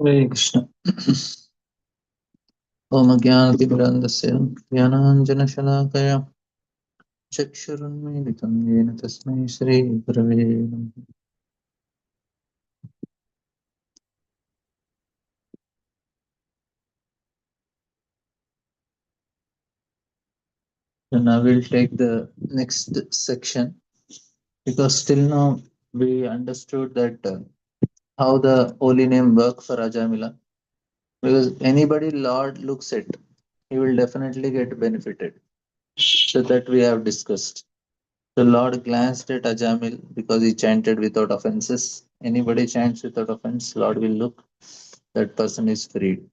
Hare Krishna. Om Jnanatimirandasya Jnananjanashalakaya Chakshurunmilitam Yena Tasmai Shri Gurave Namaha. So now we'll take the next section because till now we understood that how the holy name work for Ajamila. Because anybody Lord looks at, he will definitely get benefited. So that we have discussed. The Lord glanced at Ajamil because he chanted without offenses. Anybody chants without offense, Lord will look, that person is freed.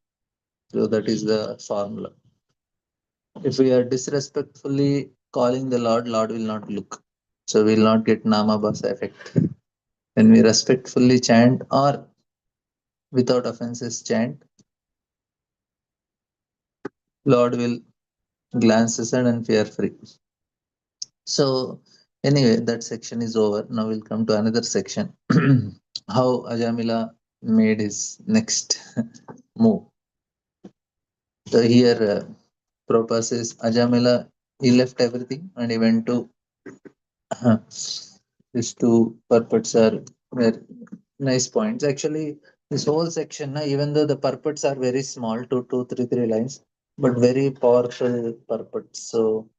So that is the formula. If we are disrespectfully calling the Lord, Lord will not look. So we will not get Nama Bhasa effect. When we respectfully chant or without offenses chant, Lord will glance aside and we are free. So anyway, that section is over. Now we'll come to another section. How Ajamila made his next move. So here Prabhupada says Ajamila, he left everything and he went to these two purports are very nice points. Actually, this whole section, even though the purports are very small, three lines, but very powerful purports. So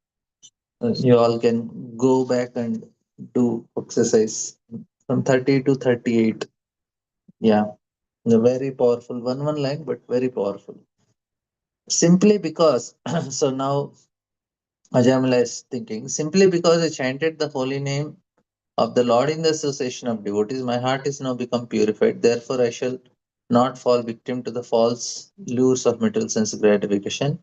you all can go back and do exercise from 30 to 38. Yeah, the very powerful one line, but very powerful. Simply because, so now Ajamala is thinking, simply because I chanted the holy name of the Lord in the association of devotees, my heart is now become purified. Therefore, I shall not fall victim to the false lures of material sense gratification,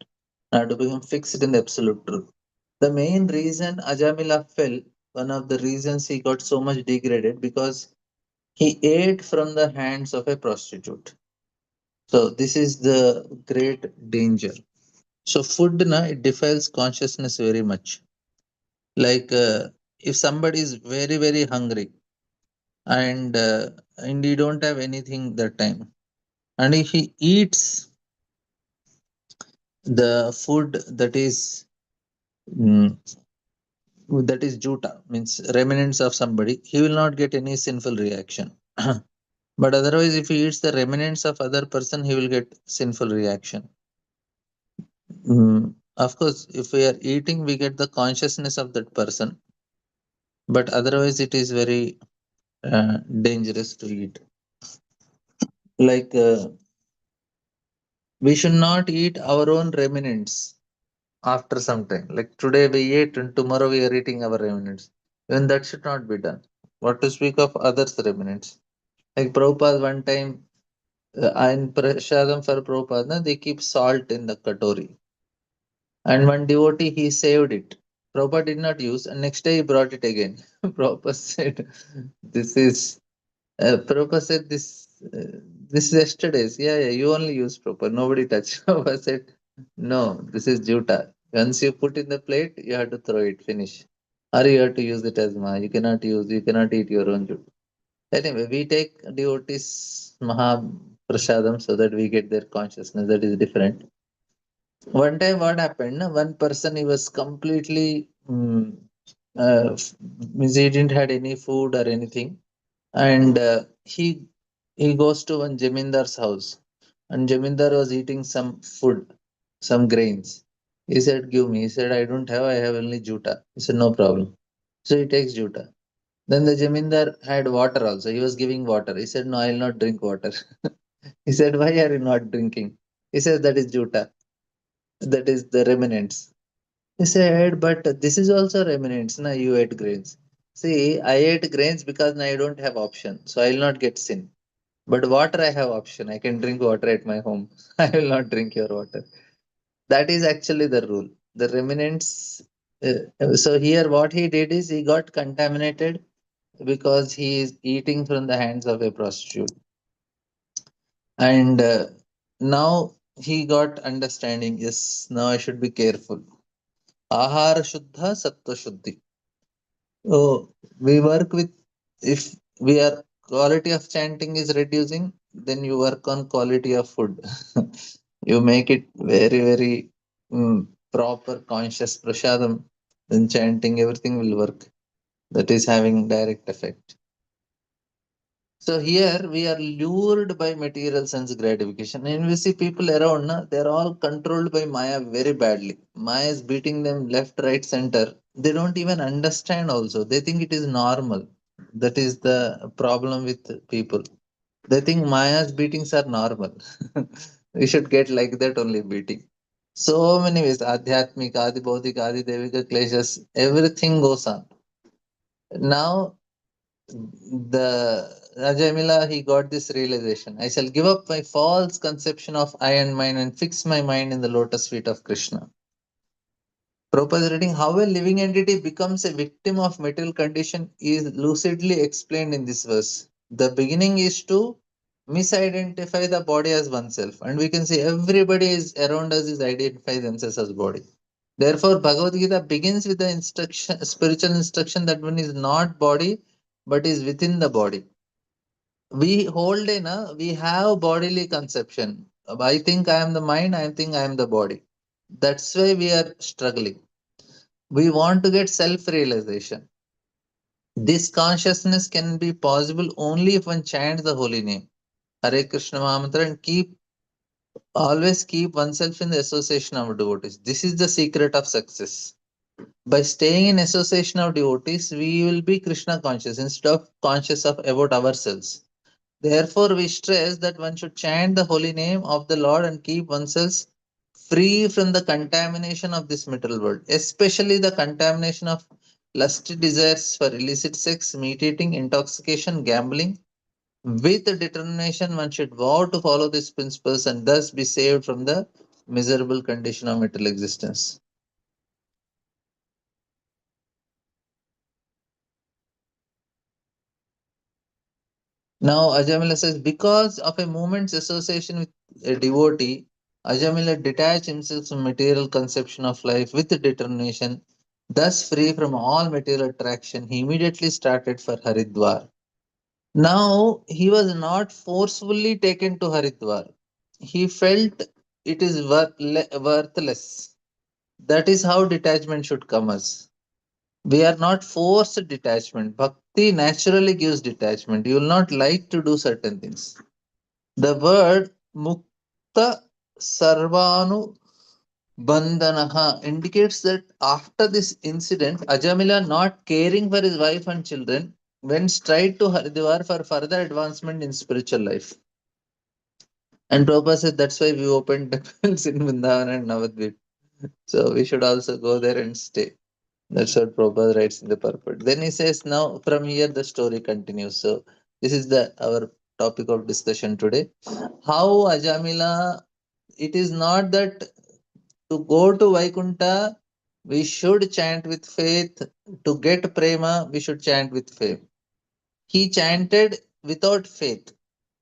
nor to become fixed in the absolute truth. The main reason Ajamila fell, one of the reasons he got so much degraded, because he ate from the hands of a prostitute. So this is the great danger. So food, it defiles consciousness very much. Like if somebody is very hungry and he don't have anything that time, and if he eats the food mm, that is juta, means remnants of somebody, he will not get any sinful reaction. But otherwise, if he eats the remnants of other person, he will get sinful reaction. Of course, if we are eating, we get the consciousness of that person, but otherwise, it is very dangerous to eat. Like we should not eat our own remnants after some time. Like today we ate and tomorrow we are eating our remnants. Even that should not be done. What to speak of others' remnants? Like Prabhupada one time, in Prashadam for Prabhupada, they keep salt in the katori. And one devotee, he saved it. Prabhupada did not use, and next day he brought it again. Prabhupada said, "This is." Prabhupada said, "This is yesterday's. Yeah, you only use Prabhupada. Nobody touched." Prabhupada said, "No, this is juta. Once you put in the plate, you have to throw it. Finish, or you have to use it as ma. You cannot eat your own juta." Anyway, we take devotees Maha Prasadam so that we get their consciousness. That is different. One time, what happened? One person, he was completely means he didn't had any food or anything, and he goes to one Jamindar's house, and Jamindar was eating some food, some grains. He said, "Give me." He said, "I don't have. I have only juta." He said, "No problem." So he takes juta. Then the Jamindar had water also. He was giving water. He said, "No, I will not drink water." He said, "Why are you not drinking?" He said, "That is juta. That is the remnants." He said, "But this is also remnants. Now you ate grains." See, I ate grains because now I don't have option. So I will not get sin. But water, I have option. I can drink water at my home. I will not drink your water. That is actually the rule. The remnants. So here, what he did is he got contaminated because he is eating from the hands of a prostitute, and now he got understanding. Yes, now I should be careful. Ahara shuddha, sattva shuddhi. So we work with, if we are quality of chanting is reducing, then you work on quality of food. You make it very, very proper, conscious prasadam. Then chanting, everything will work. That is having direct effect. So here we are lured by material sense gratification. And we see people around, na, they're all controlled by Maya very badly. Maya is beating them left, right, center. They don't even understand also. They think it is normal. That is the problem with people. They think Maya's beatings are normal. We should get like that only beating. So many ways. Adhyatmik, Adi Baudik, Adi Devika Kleshas, everything goes on. Now the Rajamila, he got this realization. I shall give up my false conception of I and mine and fix my mind in the lotus feet of Krishna. Prabhupada is reading how a living entity becomes a victim of material condition is lucidly explained in this verse. The beginning is to misidentify the body as oneself, and we can see everybody is around us is identify themselves as body. Therefore, Bhagavad Gita begins with the instruction, spiritual instruction that one is not body but is within the body. We hold in a we have bodily conception. I think I am the mind, I think I am the body. That's why we are struggling. We want to get self realization. This consciousness can be possible only if one chants the holy name, Hare Krishna Mahamantra, and always keep oneself in the association of devotees. This is the secret of success. By staying in association of devotees, we will be Krishna conscious instead of conscious of about ourselves. Therefore, we stress that one should chant the holy name of the Lord and keep oneself free from the contamination of this material world, especially the contamination of lusty desires for illicit sex, meat eating, intoxication, gambling. With determination, one should vow to follow these principles and thus be saved from the miserable condition of material existence. Now, Ajamila says, because of a moment's association with a devotee, Ajamila detached himself from material conception of life with determination, thus free from all material attraction. He immediately started for Haridwar. Now, he was not forcefully taken to Haridwar. He felt it is worthless. That is how detachment should come us. We are not forced detachment. Bhakti naturally gives detachment. You will not like to do certain things. The word mukta sarvanu bandhanaha indicates that after this incident, Ajamila, not caring for his wife and children, went straight to Haridwar for further advancement in spiritual life. And Prabhupada said that's why we opened temples in Vrindavan and Navadvip. So we should also go there and stay. That's what Prabhupada writes in the purport. Then he says, now from here the story continues. So this is the our topic of discussion today. How Ajamila, it is not that to go to Vaikunta, we should chant with faith. To get prema, we should chant with faith. He chanted without faith.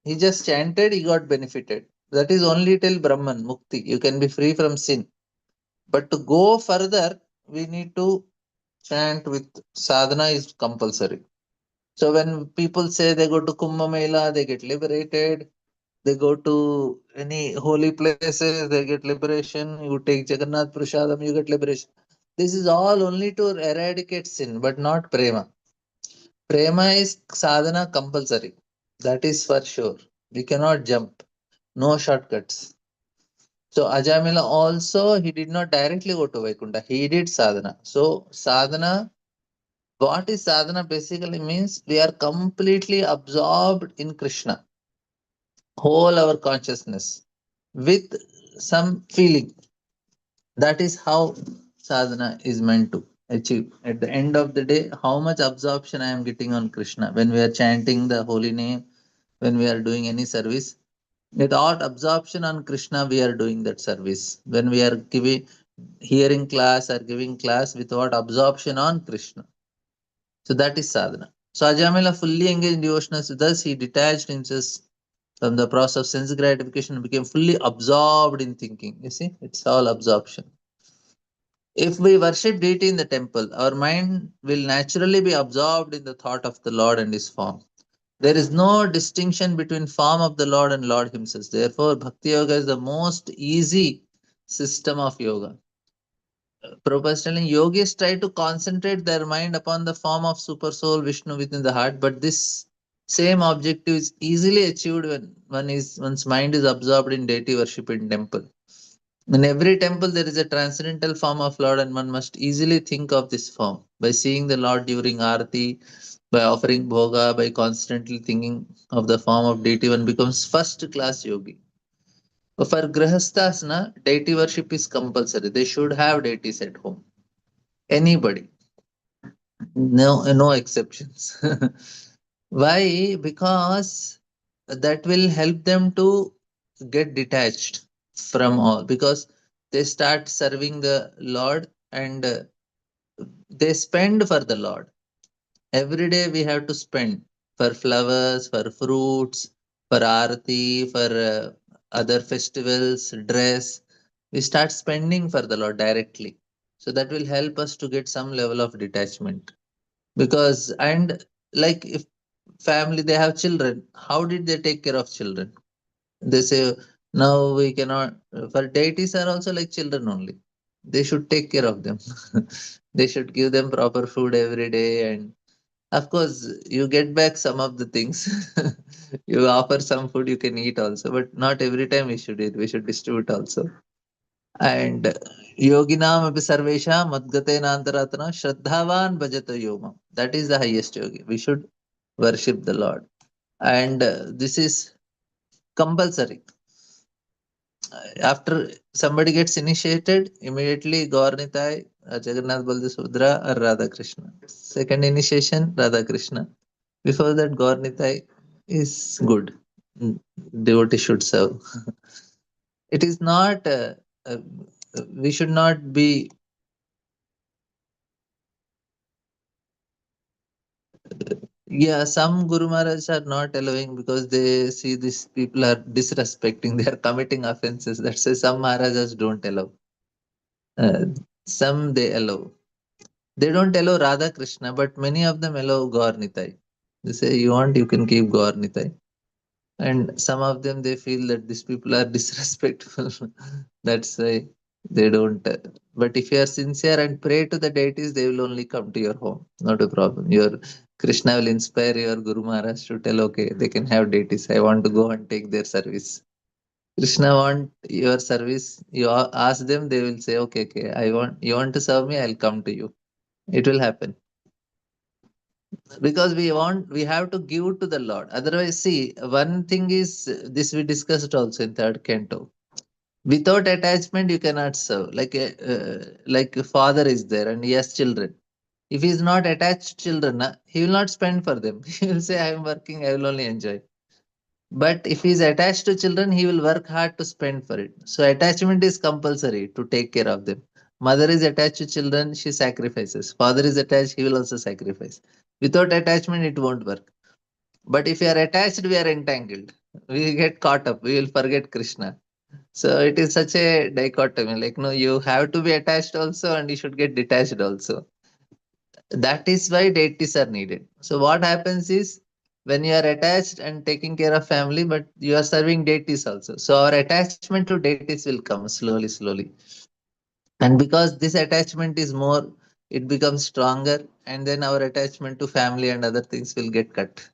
He just chanted, he got benefited. That is only till Brahman, Mukti. You can be free from sin. But to go further, we need to chant with sadhana is compulsory. So when people say they go to Kumbh Mela, they get liberated. They go to any holy places, they get liberation. You take Jagannath Prasadam, you get liberation. This is all only to eradicate sin, but not prema. Prema is sadhana compulsory. That is for sure. We cannot jump. No shortcuts. So Ajamila also, he did not directly go to Vaikunta. He did sadhana. So sadhana, what is sadhana basically means we are completely absorbed in Krishna, whole our consciousness with some feeling. That is how sadhana is meant to achieve. At the end of the day, how much absorption I am getting on Krishna when we are chanting the holy name, when we are doing any service. Without absorption on Krishna, we are doing that service. When we are giving hearing class or giving class without absorption on Krishna. So that is sadhana. So Ajamila fully engaged in devotional, thus he detached himself from the process of sense gratification and became fully absorbed in thinking. You see, it's all absorption. If we worship deity in the temple, our mind will naturally be absorbed in the thought of the Lord and his form. There is no distinction between form of the Lord and Lord Himself. Therefore, Bhakti Yoga is the most easy system of yoga. Prabhupada is telling yogis try to concentrate their mind upon the form of super soul Vishnu within the heart, but this same objective is easily achieved when one's mind is absorbed in deity worship in temple. In every temple, there is a transcendental form of Lord, and one must easily think of this form. By seeing the Lord during Arati, by offering bhoga, by constantly thinking of the form of deity, one becomes first class yogi. But for grahasthas, na, deity worship is compulsory. They should have deities at home. Anybody, no exceptions. Why? Because that will help them to get detached from all. Because they start serving the Lord and they spend for the Lord. Every day we have to spend for flowers, for fruits, for arati, for other festivals, dress. We start spending for the Lord directly. So that will help us to get some level of detachment. Because, and like if family, they have children, how did they take care of children? They say, now we cannot, for deities are also like children only. They should take care of them. They should give them proper food every day, and of course, you get back some of the things. You offer some food you can eat also, but not every time we should eat. We should distribute also. And yoginam api sarvesha madgate nantaratana shraddhavan bhajata yomam. That is the highest yogi. We should worship the Lord. And this is compulsory. After somebody gets initiated, immediately Gaurnitai, Jagannath Baldev Subhadra, or Radha Krishna. Second initiation, Radha Krishna. Before that, Gaurnitai is good. Mm, Devotee should serve. It is not, uh, we should not be, yeah, some Guru Maharaj are not allowing because they see these people are disrespecting, they are committing offenses. That's why some Maharajas don't allow. Uh, some they allow. They don't allow Radha Krishna, but many of them allow Gaur Nitai. They say, you want, you can keep Gaur Nitai. And some of them, they feel that these people are disrespectful. That's why they don't. But if you are sincere and pray to the deities, they will only come to your home. Not a problem. Your Krishna will inspire your Guru Maharaj to tell, okay, they can have deities. I want to go and take their service. Krishna want your service. You ask them, they will say, okay, okay, you want to serve me, I'll come to you. It will happen because we have to give to the Lord. Otherwise, see, one thing is this we discussed also in third canto. Without attachment you cannot serve. Like a father is there and he has children. If he is not attached children, he will not spend for them. He will say, I am working, I will only enjoy. But if he is attached to children, he will work hard to spend for it. So attachment is compulsory to take care of them. Mother is attached to children, she sacrifices. Father is attached, he will also sacrifice. Without attachment, it won't work. But if we are attached, we are entangled. We get caught up. We will forget Krishna. So it is such a dichotomy. Like, no, you have to be attached also, and you should get detached also. That is why deities are needed. So what happens is when you are attached and taking care of family, but you are serving deities also. So our attachment to deities will come slowly, slowly. And because this attachment is more, it becomes stronger, and then our attachment to family and other things will get cut.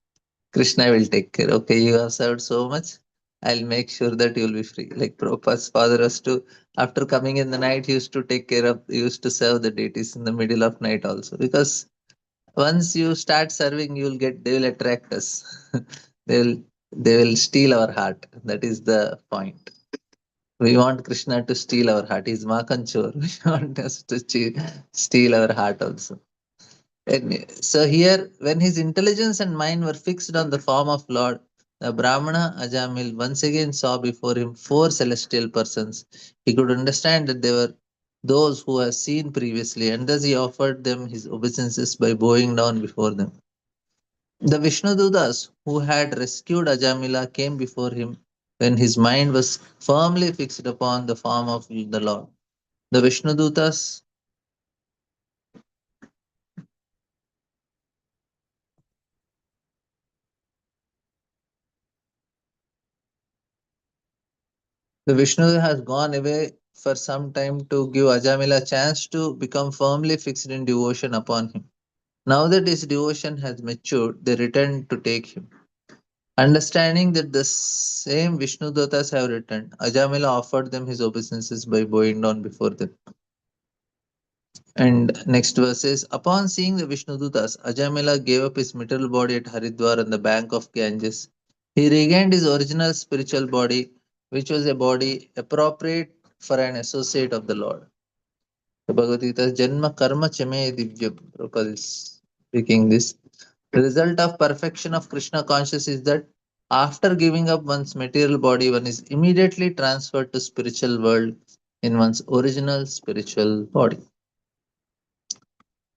Krishna will take care. Okay, you have served so much. I'll make sure that you will be free. Like Prabhupada's father was to, after coming in the night, he used to take care of, he used to serve the deities in the middle of night also. Because once you start serving, you will get, they will attract us. They will steal our heart. That is the point. We want Krishna to steal our heart. He's Makanchor. We want us to steal our heart also. And so here, when his intelligence and mind were fixed on the form of Lord, the Brahmana Ajamil once again saw before him four celestial persons. He could understand that they were those who had seen previously, and thus he offered them his obeisances by bowing down before them. The Vishnudutas who had rescued Ajamila came before him when his mind was firmly fixed upon the form of the Lord. The Vishnudutas, The Vishnu has gone away for some time to give Ajamila a chance to become firmly fixed in devotion upon him. Now that his devotion has matured, they return to take him. Understanding that the same Vishnu Dotas have returned, Ajamila offered them his obeisances by bowing down before them. And next verse is upon seeing the Vishnu Dutas, Ajamila gave up his material body at Haridwar on the bank of Ganges. He regained his original spiritual body, which was a body appropriate for an associate of the Lord. The Bhagavad Gita, Janma Karma Chame Divyam. Prabhupada is speaking this. The result of perfection of Krishna consciousness is that after giving up one's material body, one is immediately transferred to spiritual world in one's original spiritual body.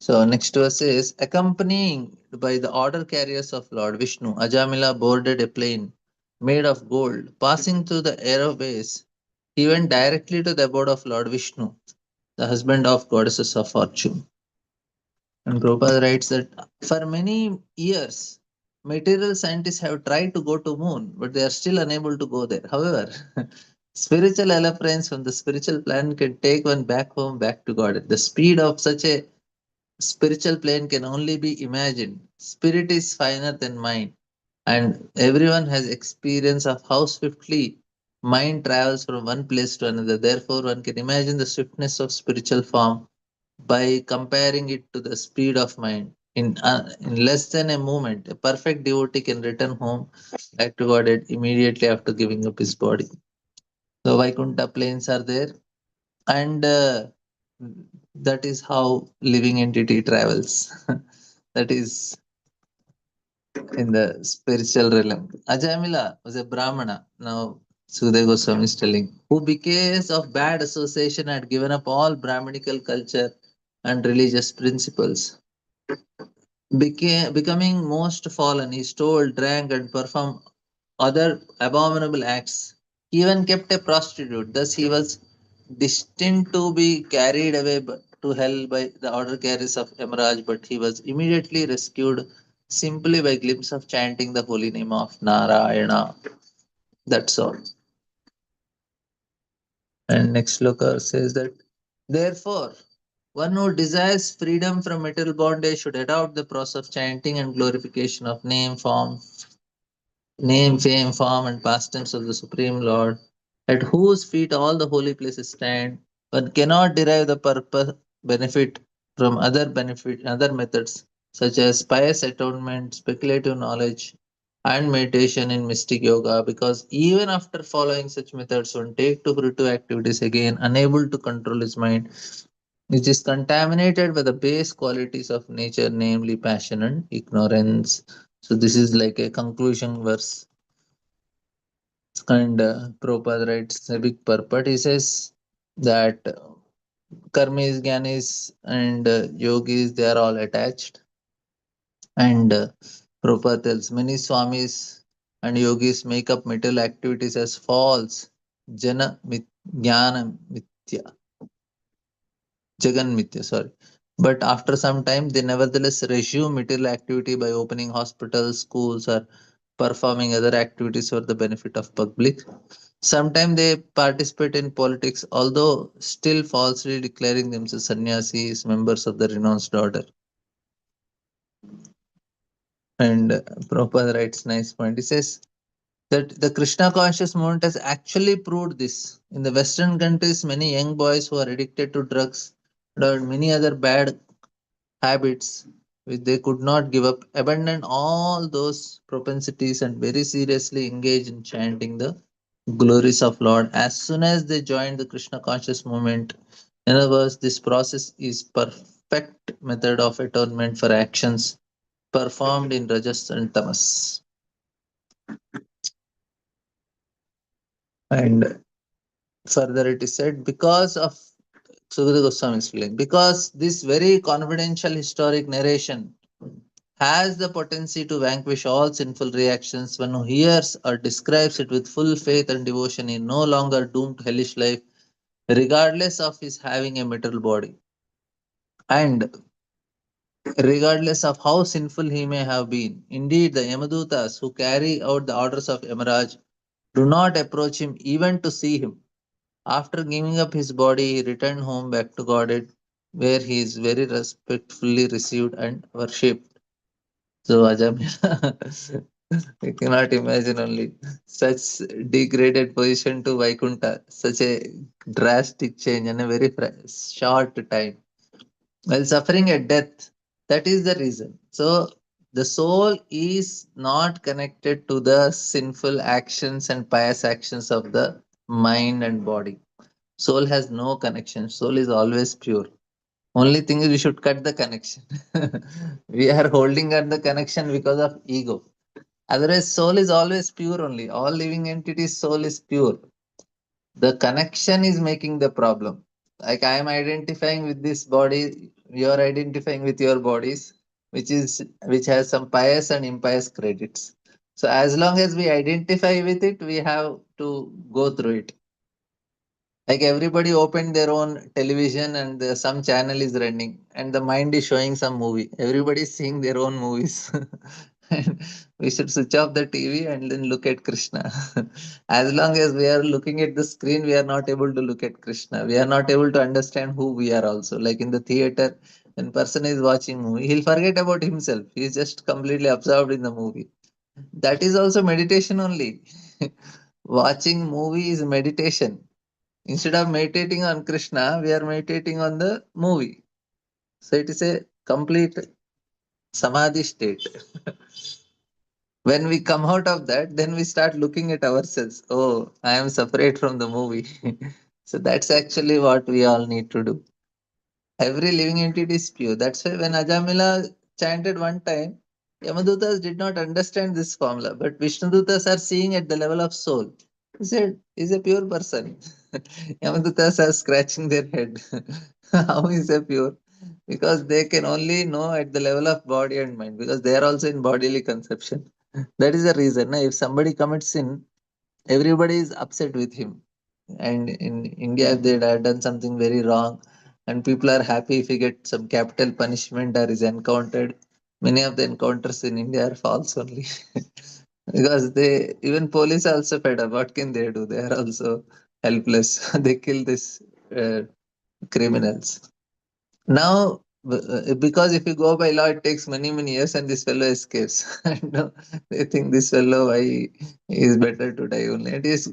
So next verse is accompanying by the order carriers of Lord Vishnu, Ajamila boarded a plane made of gold. Passing through the airways, he went directly to the abode of Lord Vishnu, the husband of goddesses of fortune. And Prabhupada writes that for many years, material scientists have tried to go to moon, but they are still unable to go there. However, spiritual airplanes from the spiritual planet can take one back home, back to God. The speed of such a spiritual plane can only be imagined. Spirit is finer than mind, and everyone has experience of how swiftly mind travels from one place to another. Therefore, one can imagine the swiftness of spiritual form by comparing it to the speed of mind. In less than a moment, a perfect devotee can return home back to God immediately after giving up his body. So Vaikuntha planes are there, and that is how living entity travels. That is in the spiritual realm. Ajamila was a Brahmana. Now Sudhir Goswami is telling, who because of bad association had given up all Brahminical culture and religious principles. Becoming most fallen, he stole, drank, and performed other abominable acts. He even kept a prostitute. Thus, he was destined to be carried away to hell by the order carriers of Emeraj, but he was immediately rescued simply by glimpse of chanting the holy name of Narayana. That's all. And next sloka says that, therefore, one who desires freedom from material bondage should adopt the process of chanting and glorification of name, fame, form, and pastimes of the Supreme Lord, at whose feet all the holy places stand. One cannot derive the purpose benefit from other methods such as pious atonement, speculative knowledge, and meditation in mystic yoga, because even after following such methods, one take to fruitive activities again, unable to control his mind, which is contaminated by the base qualities of nature, namely passion and ignorance. So this is like a conclusion verse. And Prabhupada writes a big purport. He says that karmis, gyanis, and yogis, they are all attached. And Prabhupada tells many swamis and yogis make up material activities as false, jana jnana mitya, jagan mitya, sorry. But after some time, they nevertheless resume material activity by opening hospitals, schools, or performing other activities for the benefit of public. Sometimes they participate in politics, although still falsely declaring themselves sannyasis, members of the renounced order. And Prabhupada writes nice point. He says that the Krishna conscious movement has actually proved this. In the Western countries, many young boys who are addicted to drugs and many other bad habits which they could not give up, abandon all those propensities and very seriously engage in chanting the glories of Lord as soon as they join the Krishna conscious movement. In other words, this process is perfect method of atonement for actions performed in Rajas and Tamas. And further it is said, because of Sugata Goswami is feeling, because this very confidential historic narration has the potency to vanquish all sinful reactions. One who hears or describes it with full faith and devotion is no longer doomed to hellish life, regardless of his having a material body. And regardless of how sinful he may have been. Indeed, the Yamadutas who carry out the orders of Yamaraj do not approach him even to see him. After giving up his body, he returned home back to Godhead, where he is very respectfully received and worshipped. So Ajamila, you cannot imagine only such degraded position to Vaikunta, such a drastic change in a very short time. While suffering at death, that is the reason. So the soul is not connected to the sinful actions and pious actions of the mind and body. Soul has no connection. Soul is always pure. Only thing is we should cut the connection. We are holding on the connection because of ego. Otherwise, soul is always pure only. All living entities, soul is pure. The connection is making the problem. Like I am identifying with this body, you are identifying with your bodies, which has some pious and impious credits. So as long as we identify with it, we have to go through it. Like everybody opened their own television and some channel is running and the mind is showing some movie. Everybody is seeing their own movies. And we should switch off the TV and then look at Krishna. As long as we are looking at the screen, we are not able to look at Krishna. We are not able to understand who we are also. Like in the theater, when person is watching movie, he'll forget about himself. He's just completely absorbed in the movie. That is also meditation only. Watching movie is meditation. Instead of meditating on Krishna, we are meditating on the movie. So it is a complete samadhi state. When we come out of that, then we start looking at ourselves. Oh, I am separate from the movie. So that's actually what we all need to do. Every living entity is pure. That's why when Ajamila chanted one time, Yamadutas did not understand this formula, but Vishnudutas are seeing at the level of soul. He said, he's a pure person. Yamadutas are scratching their head. How is a pure? Because they can only know at the level of body and mind, because they are also in bodily conception. That is the reason. If somebody commits sin, everybody is upset with him. And in India, if they had done something very wrong, and people are happy if he get some capital punishment or is encountered. Many of the encounters in India are false only. Because they even police are also fed up. What can they do? They are also helpless. They kill these criminals. Now, because if you go by law, it takes many, many years and this fellow escapes. And they think this fellow, why is better to die only. It is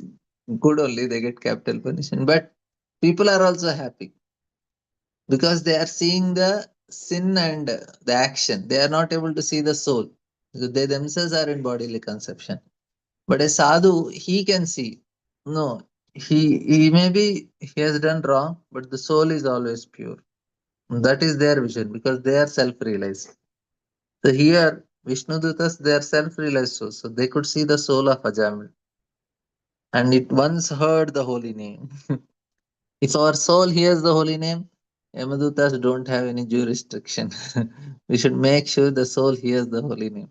good only, they get capital punishment. But people are also happy because they are seeing the sin and the action. They are not able to see the soul. So they themselves are in bodily conception. But a sadhu, he can see. No, he maybe he has done wrong, but the soul is always pure. That is their vision because they are self-realized. So here, Vishnu Dutas, they are self-realized souls. So they could see the soul of Ajamil. And it once heard the holy name. If our soul hears the holy name, Yamadutas don't have any jurisdiction. We should make sure the soul hears the holy name.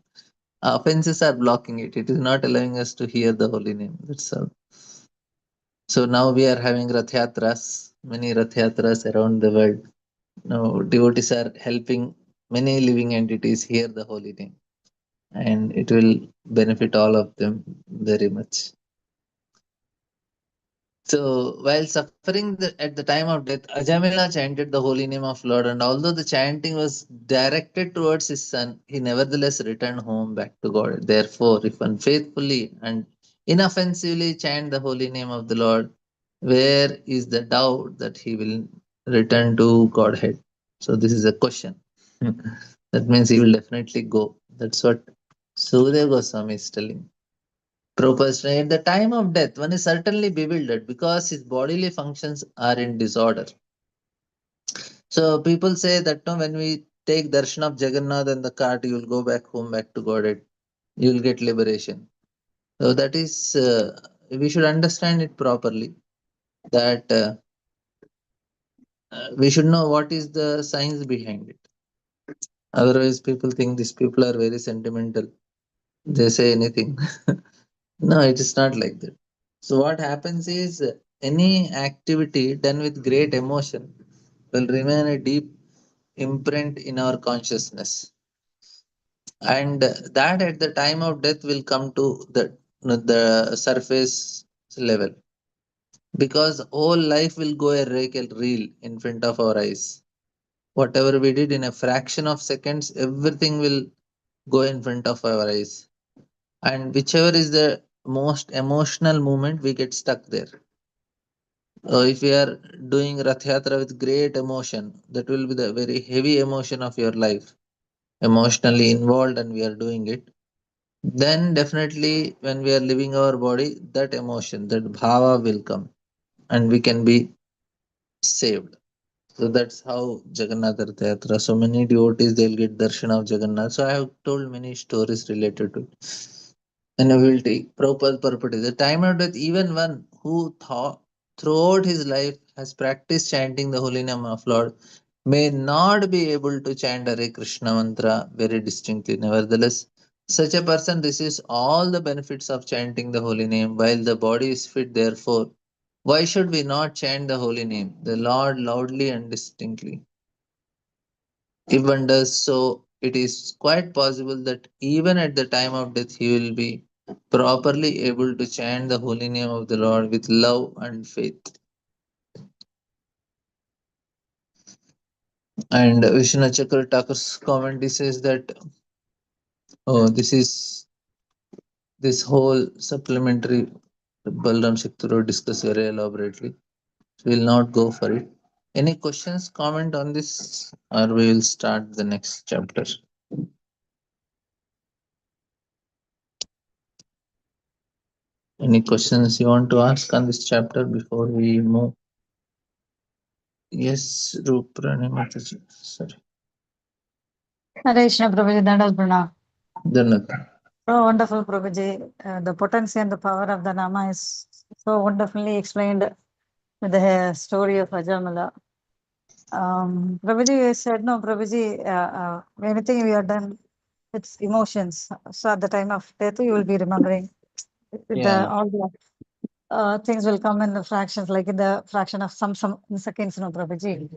Our offenses are blocking it. It is not allowing us to hear the holy name. That's all. So now we are having Rath Yatras, many Rath Yatras around the world. Now devotees are helping many living entities hear the holy name, and it will benefit all of them very much. So while suffering at the time of death, Ajamila chanted the holy name of Lord, and although the chanting was directed towards his son, he nevertheless returned home back to God. Therefore, if one faithfully and inoffensively chant the holy name of the Lord, where is the doubt that he will return to Godhead? So this is a question. That means he will definitely go. That's what Sudev Goswami is telling. Prabhupada, at the time of death, one is certainly bewildered because his bodily functions are in disorder. So people say that no, when we take darshan of Jagannath and the cart, you will go back home, back to Godhead. You will get liberation. So that is, we should understand it properly. That we should know what is the science behind it. Otherwise, people think these people are very sentimental. They say anything. No, it is not like that. So what happens is any activity done with great emotion will remain a deep imprint in our consciousness, and that at the time of death will come to the surface level. because whole life will go a reel in front of our eyes. Whatever we did in a fraction of seconds, everything will go in front of our eyes. And whichever is the most emotional moment, we get stuck there. If we are doing Rath Yatra with great emotion, that will be the very heavy emotion of your life, emotionally involved, and we are doing it. Then definitely, when we are leaving our body, that emotion, that bhava will come, and we can be saved. So that's how Jagannath Rath Yatra. So many devotees they'll get darshan of Jagannath. So I have told many stories related to it. And I will take Prabhupada purport is the time of death, even one who thought throughout his life has practiced chanting the holy name of Lord may not be able to chant Hare Krishna mantra very distinctly. Nevertheless, such a person receives all the benefits of chanting the holy name while the body is fit. Therefore, why should we not chant the holy name, the Lord, loudly and distinctly? If one does so, it is quite possible that even at the time of death, he will be properly able to chant the holy name of the Lord with love and faith. And Vishnu Chakra Thakur's commentary says that this whole supplementary Balram Shakti discuss very elaborately. So we'll not go for it. Any questions, comment on this, or we will start the next chapter? Any questions you want to ask on this chapter before we move? Yes, Ruprani Mataji. Sorry. Hare Krishna, Prabhuji, Dandas Pranav. Dhanata. So wonderful, Prabhuji. The potency and the power of the Nama is so wonderfully explained with the story of Ajamala. Prabhuji, you said, no, Prabhuji, anything we have done, it's emotions. So at the time of death, you will be remembering Yeah. all the things will come in the fractions, like in the fraction of some seconds, no, Prabhuji.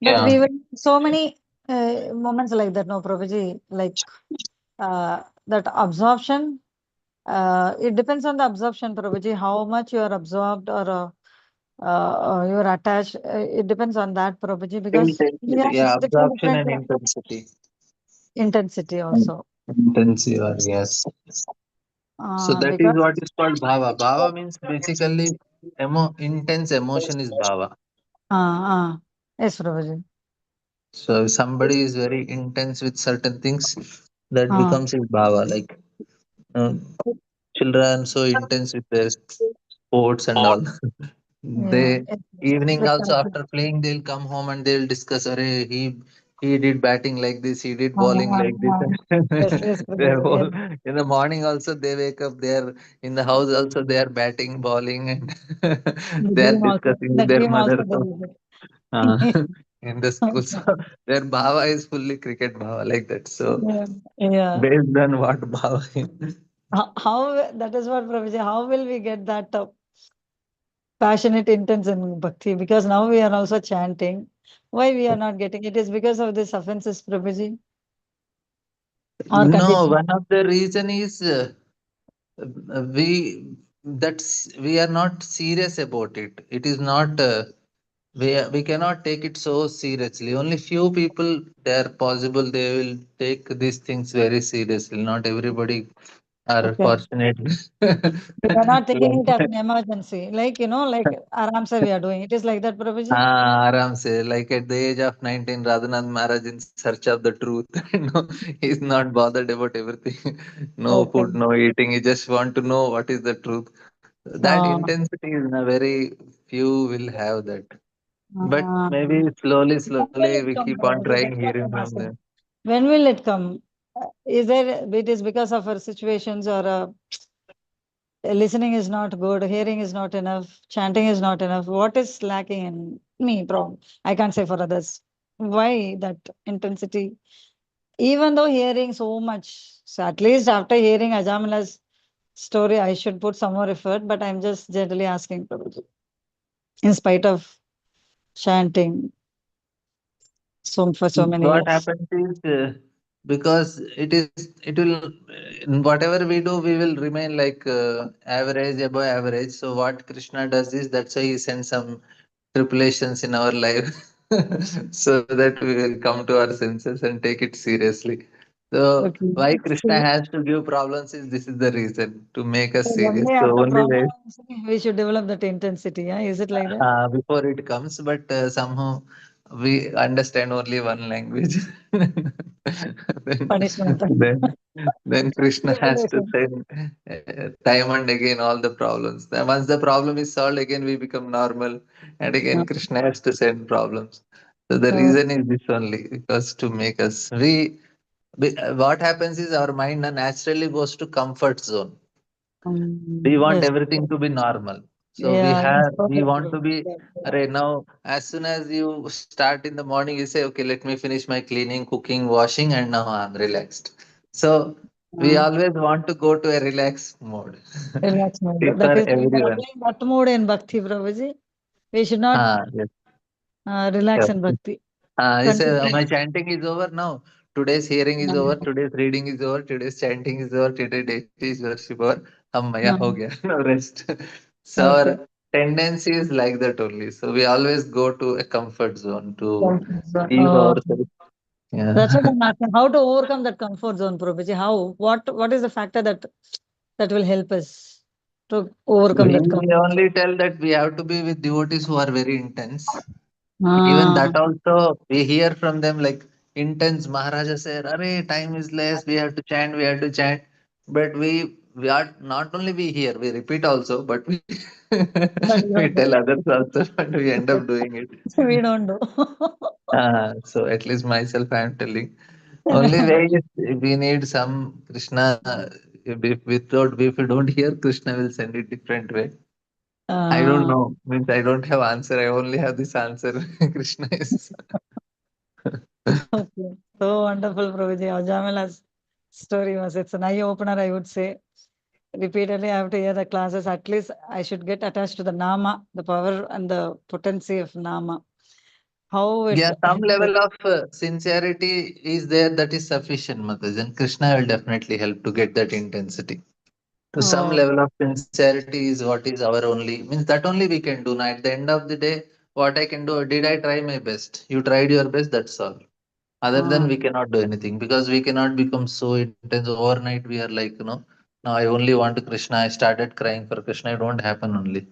But Yeah. we will so many moments like that, no, Prabhuji, like that absorption. It depends on the absorption, Prabhuji, how much you are absorbed or you are attached. It depends on that, Prabhuji, because we Intensity. have Yeah, different absorption different and intensity. intensity And also. intensive, yes. So that is Because what is called bhava. Bhava means basically intense emotion is bhava. yes, Prabhuji. So if somebody is very intense with certain things, that Uh, becomes his bhava. Like uh, children so intense with their sports and all. yeah, They evening that's also correct. after playing they'll come home and they'll discuss. Arey, he did batting like this. He did Uh, bowling uh, like this. uh, yes, yes, They're Prabhuji. all in the morning also they wake up. They're in the house also they are batting, bowling, and The they are dream also. discussing The with their dream also mother. there So is uh, it. in the school, so their bhava is fully cricket bhava like that. So Yeah, yeah. based on what bhava is. How that is what, Prabhuji. How will we get that passionate, intense in bhakti? Because now we are also chanting. Why we are not getting it is because of this offenses, Prabhuji, or No, condition. one of the reason is we we are not serious about it. It is not we cannot take it so seriously. Only few people they are possible they will take these things very seriously. Not everybody are Okay. fortunate. We are not taking it as Yeah. an emergency. Like, like Aram se we are doing. It is like that, Prabhuji. Aram se, like at the age of 19, Radhanath Maharaj in search of the truth. No, he's not bothered about everything. No Okay. food, no eating. He just want to know what is the truth. That Uh, intensity is a very few will have that. But uh, maybe slowly, when will slowly we it keep come, on Prabhuji? trying That's what hearing I'm from asking. them. When will it come? Is there, it is because of our situations or listening is not good, hearing is not enough, chanting is not enough. What is lacking in me? Problem. I can't say for others. Why that intensity? Even though hearing so much, so at least after hearing Ajamala's story, I should put some more effort. But I'm just generally asking, Prabhuji, in spite of chanting so for so many What years. happens is because it is it will in whatever we do, we will remain like average, above average. So what Krishna does is that's why he sends some tribulations in our life so that we will come to our senses and take it seriously. So Okay. why Krishna So, has to give problems is this is the reason to make us so serious. only So after only way problems we should develop that intensity. Yeah, is it like that? before it comes, but somehow we understand only one language. then, Punishment. then Krishna has to Tribulation. send time and again all the problems. Then once the problem is solved, again we become normal, and again Krishna has to send problems. So the Uh, reason is this only because to make us what happens is our mind naturally goes to comfort zone. We want yes. everything to be normal. So Yeah, that's we perfect. want to Bro. be Yeah, yeah. right now. As soon as you start in the morning, you say, okay, let me finish my cleaning, cooking, washing, and now I'm relaxed. So we Uh, always want to go to a relaxed mode. relax mode. For That is everyone. developing that mode in Bhakti, Prabhuji. We should not Yes. relax in Yeah. Bhakti. You say, Continue. my chanting is over now. Today's hearing is over. Today's reading is over. Today's chanting is over. Today's deity is worship over. Hammaya ho Uh, gaya. Now rest. So okay. our tendency is like that only. So we always go to a comfort zone to Comfort zone. give Okay. ourselves. Yeah. That's what I'm asking. How to overcome that comfort zone, Prabhuji? How? What is the factor that will help us to overcome that We comfort only tell that we have to be with devotees who are very intense. Even zone? that also we hear from them like intense Maharaja said, Arey, time is less, we have to chant, we have to chant. But we are not only we hear, we repeat also, but we But we we don't tell do. others also, but we end up doing it. We don't do. So at least myself I am telling. Only way is we need some Krishna. If we don't hear, Krishna will send it different way. I don't Uh, know. Means I don't have answer. I only have this answer. Krishna is. okay. So wonderful, Prabhuji. Ajamela's story was it's an eye opener, I would say. Repeatedly, I have to hear the classes. At least I should get attached to the Nama, the power and the potency of Nama. How it Yeah, some helps us. level of sincerity is there that is sufficient, Matas, and Krishna will definitely help to get that intensity. To some Oh, level of sincerity is what is our only means that only we can do. Now, at the end of the day, what I can do, did I try my best? You tried your best, that's all. Other than uh, we cannot do anything because we cannot become so intense overnight. We are like, now I only want Krishna. I started crying for Krishna. It won't happen only.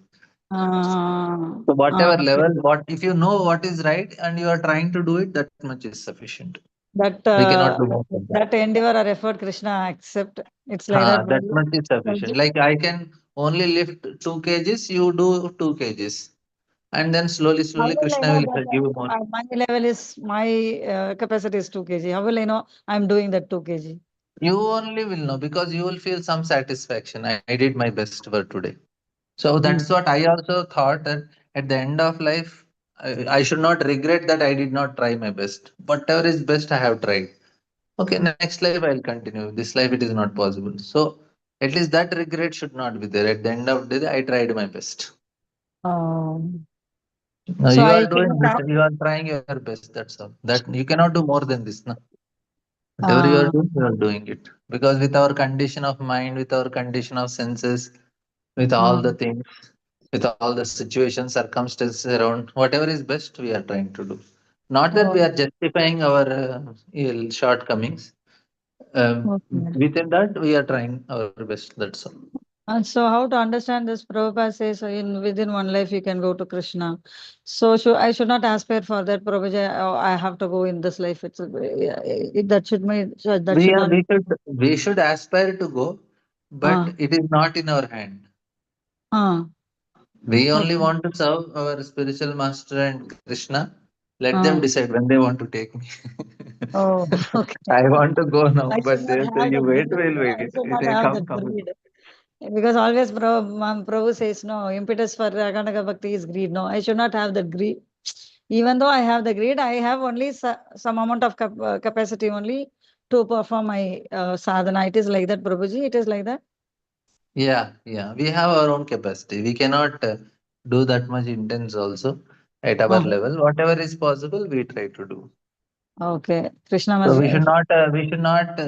So whatever okay. level, what if you know what is right and you are trying to do it, that much is sufficient. That We cannot do more than that. that endeavor or effort, Krishna accept. It's like that, That Prabhuji. much is sufficient. Prabhuji. Like I can only lift 2 kgs, you do 2 kgs, and then slowly, How slowly will I Krishna know will that give more. my level is my capacity is 2 kg? How will I know I'm doing that 2 kg? You only will know because you will feel some satisfaction. I did my best for today. So that's Mm. what I also thought that at the end of life, I should not regret that I did not try my best. Whatever is best, I have tried. Okay, next life I'll continue. This life it is not possible. So at least that regret should not be there. At the end of the day, I tried my best. Um, Now so you I are doing cannot this, have. you are trying your best. That's all. That you cannot do more than this. No? Whatever Uh, you are doing it. Because with our condition of mind, with our condition of senses, with all the um, things, with all the situations, circumstances around, whatever is best, we are trying to do. Not that we oh, are justifying our shortcomings. okay. Within that, we are trying our best. That's all. And so how to understand this? Prabhupada says in within one life you can go to Krishna. So I should not aspire for that, Prabhuji. Oh, I have to go in this life. That should that should not. We should aspire to go, but Uh, it is not in our hand. uh, We only okay. want to serve our spiritual master and Krishna. Let them Uh, decide when they want to take me. oh, okay. I want to go now, I should but not they say have you that wait, greed. we'll I wait. should not They have come, that come. greed. Because always Prabhu says no, impetus for Raganaga Bhakti is greed. No, I should not have that greed. Even though I have the greed, I have only some amount of capacity only to perform my sadhana. It is like that, Prabhuji. It is like that. Yeah. We have our own capacity. We cannot do that much intense also at our Oh, level. Whatever is possible, we try to do. okay. Krishna So must. we should not.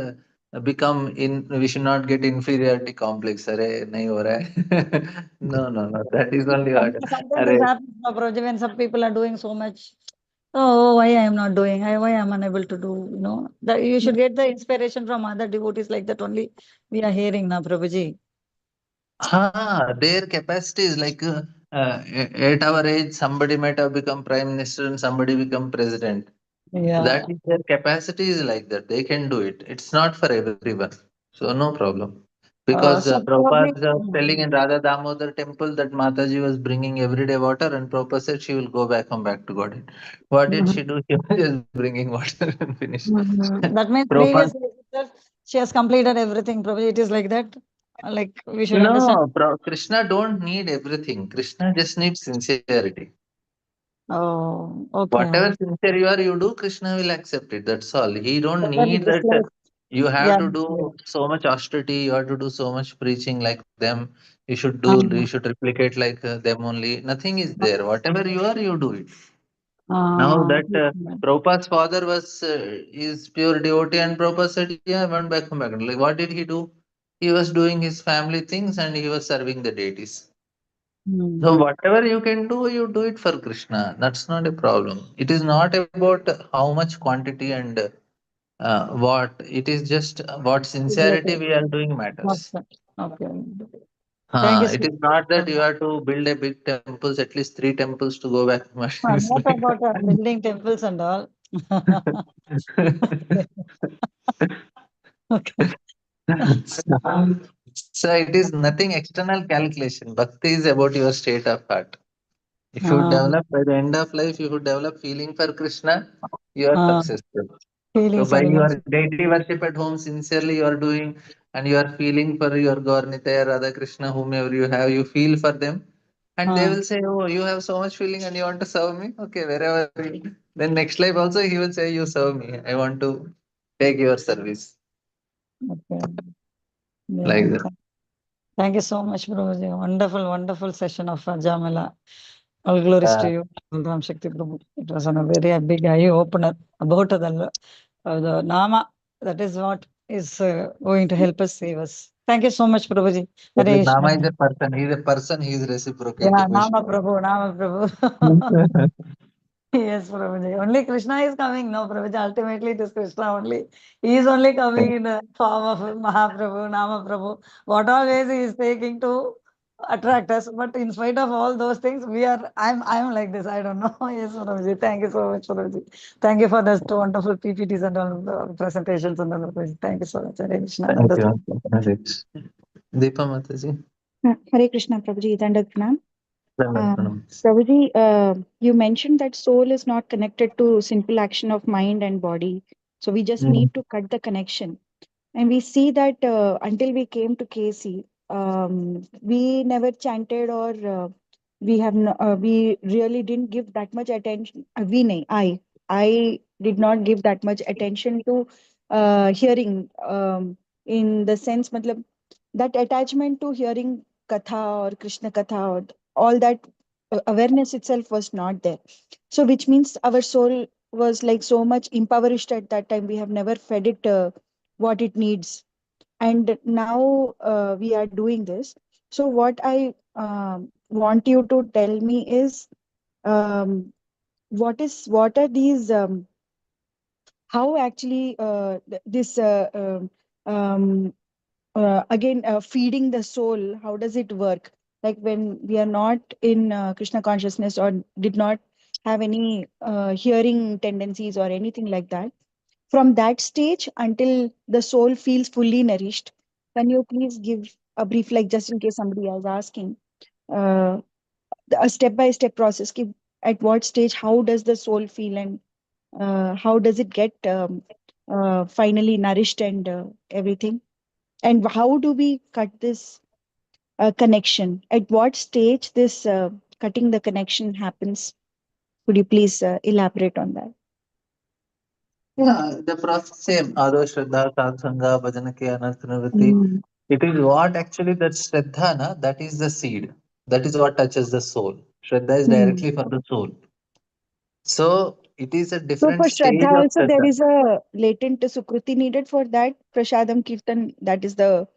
become in, we should not get inferiority complex. Arey nahi ho raha hai. No, no, no, that is only what. Sometimes Arey, this happens, no, Prabhuji, when some people are doing so much. Oh, why I am not doing? Why I am unable to do? That you should get the inspiration from other devotees like that only. We are hearing now, Prabhuji. their capacity is like, at our age somebody might have become prime minister and somebody become president. That Yeah. is their capacity is like that. They can do it. It's not for everyone. So no problem. Because So Prabhupada probably. was telling in Radha Damodar temple that Mataji was bringing everyday water and Prabhupada said she will go back home back to God. What did she Mhm. do? She was just bringing water and finish. That means Prabhupada, previously itself she has completed everything. Probably it is like that. Like we should understand. no, Krishna don't need everything. Krishna just needs sincerity. Oh, Whatever okay. sincere you do, Krishna will accept it. That's all. He don't That is need just that. like, You have yeah. to do so much austerity. You have to do so much preaching like them. You should do. You Um, should replicate like them only. Nothing is there. Whatever you are, you do it. Now uh, that Prabhupada's father was is pure devotee, and Prabhupada said, "Yeah, I went back home back." Like, what did he do? He was doing his family things and he was serving the deities. So mm, whatever you can do, you do it for Krishna. That's not a problem. It is not about how much quantity and what. It is just what sincerity exactly. we are doing matters. Okay. Okay. Thank you It so is not that you much. have to build a big temples, at least three temples to go back. It's Not like about building temples and all. Okay. so it is nothing external calculation. Bhakti is about your state of heart. If you Uh, develop by the end of life, if you develop feeling for Krishna, you are uh, successful. So feelings by are your enough. daily worship at home, sincerely you are doing, and you are feeling for your Gaurnitaya, Radha Krishna, whomever you have, you feel for them, and they Uh, will say, "Oh, you have so much feeling, and you want to serve me. Okay, wherever." Then next life also he will say, "You serve me. I want to take your service." okay. Yeah. Like that. Thank you so much, Prabhuji. Wonderful, wonderful session of Jamila. All glories to you, Ram Shakti Prabhu. It was a very big eye opener about the Nama. That is what is going to help us save us. Thank you so much, Prabhuji. The Hare Krishna. Nama is a person. He is a person. He is reciprocating. Yeah, We should. Nama Prabhu, Nama Prabhu. Yes, Prabhuji. Only Krishna is coming. No, Prabhuji. Ultimately, it is Krishna only. He is only coming in the form of Mahaprabhu, Nama Prabhu. What all ways he is taking to attract us. But in spite of all those things, I'm like this. I don't know. Yes, Prabhuji. Thank you so much, Prabhuji. Thank you for those two wonderful PPTs and all the presentations and all. Prabhuji. Thank you so much. Hare Krishna. Thank you. Deepa Mataji. Hare Krishna, Prabhuji, Dandavat. Pranam, Uh, pranam. Prabhuji, you mentioned that soul is not connected to simple action of mind and body. So we just Mm. need to cut the connection. And we see that until we came to KC, we never chanted or we really didn't give that much attention. We, nahi, I did not give that much attention to hearing in the sense, matlab, that attachment to hearing katha or Krishna katha or all that awareness itself was not there. So which means our soul was like so much impoverished at that time. We have never fed it what it needs, and now we are doing this. So what I want you to tell me is, um, what are these how actually this again feeding the soul, how does it work? Like when we are not in Krishna consciousness or did not have any hearing tendencies or anything like that, from that stage until the soul feels fully nourished, can you please give a brief, like just in case somebody is asking, uh, a step by step process, at what stage, how does the soul feel, and how does it get finally nourished and everything, and how do we cut this connection, at what stage this cutting the connection happens? Could you please elaborate on that? Yeah, the process same. Ado Shraddha, Satsanga, Bhajana Kiya, Anarthanavritti. Mm. It is what actually that Shraddha, na, that is the seed. That is what touches the soul. Shraddha is Mm. directly for the soul. So it is a So different for stage Shraddha of also there Shraddha. is a latent Sukruti needed for that. Prasadam Kirtan, that is the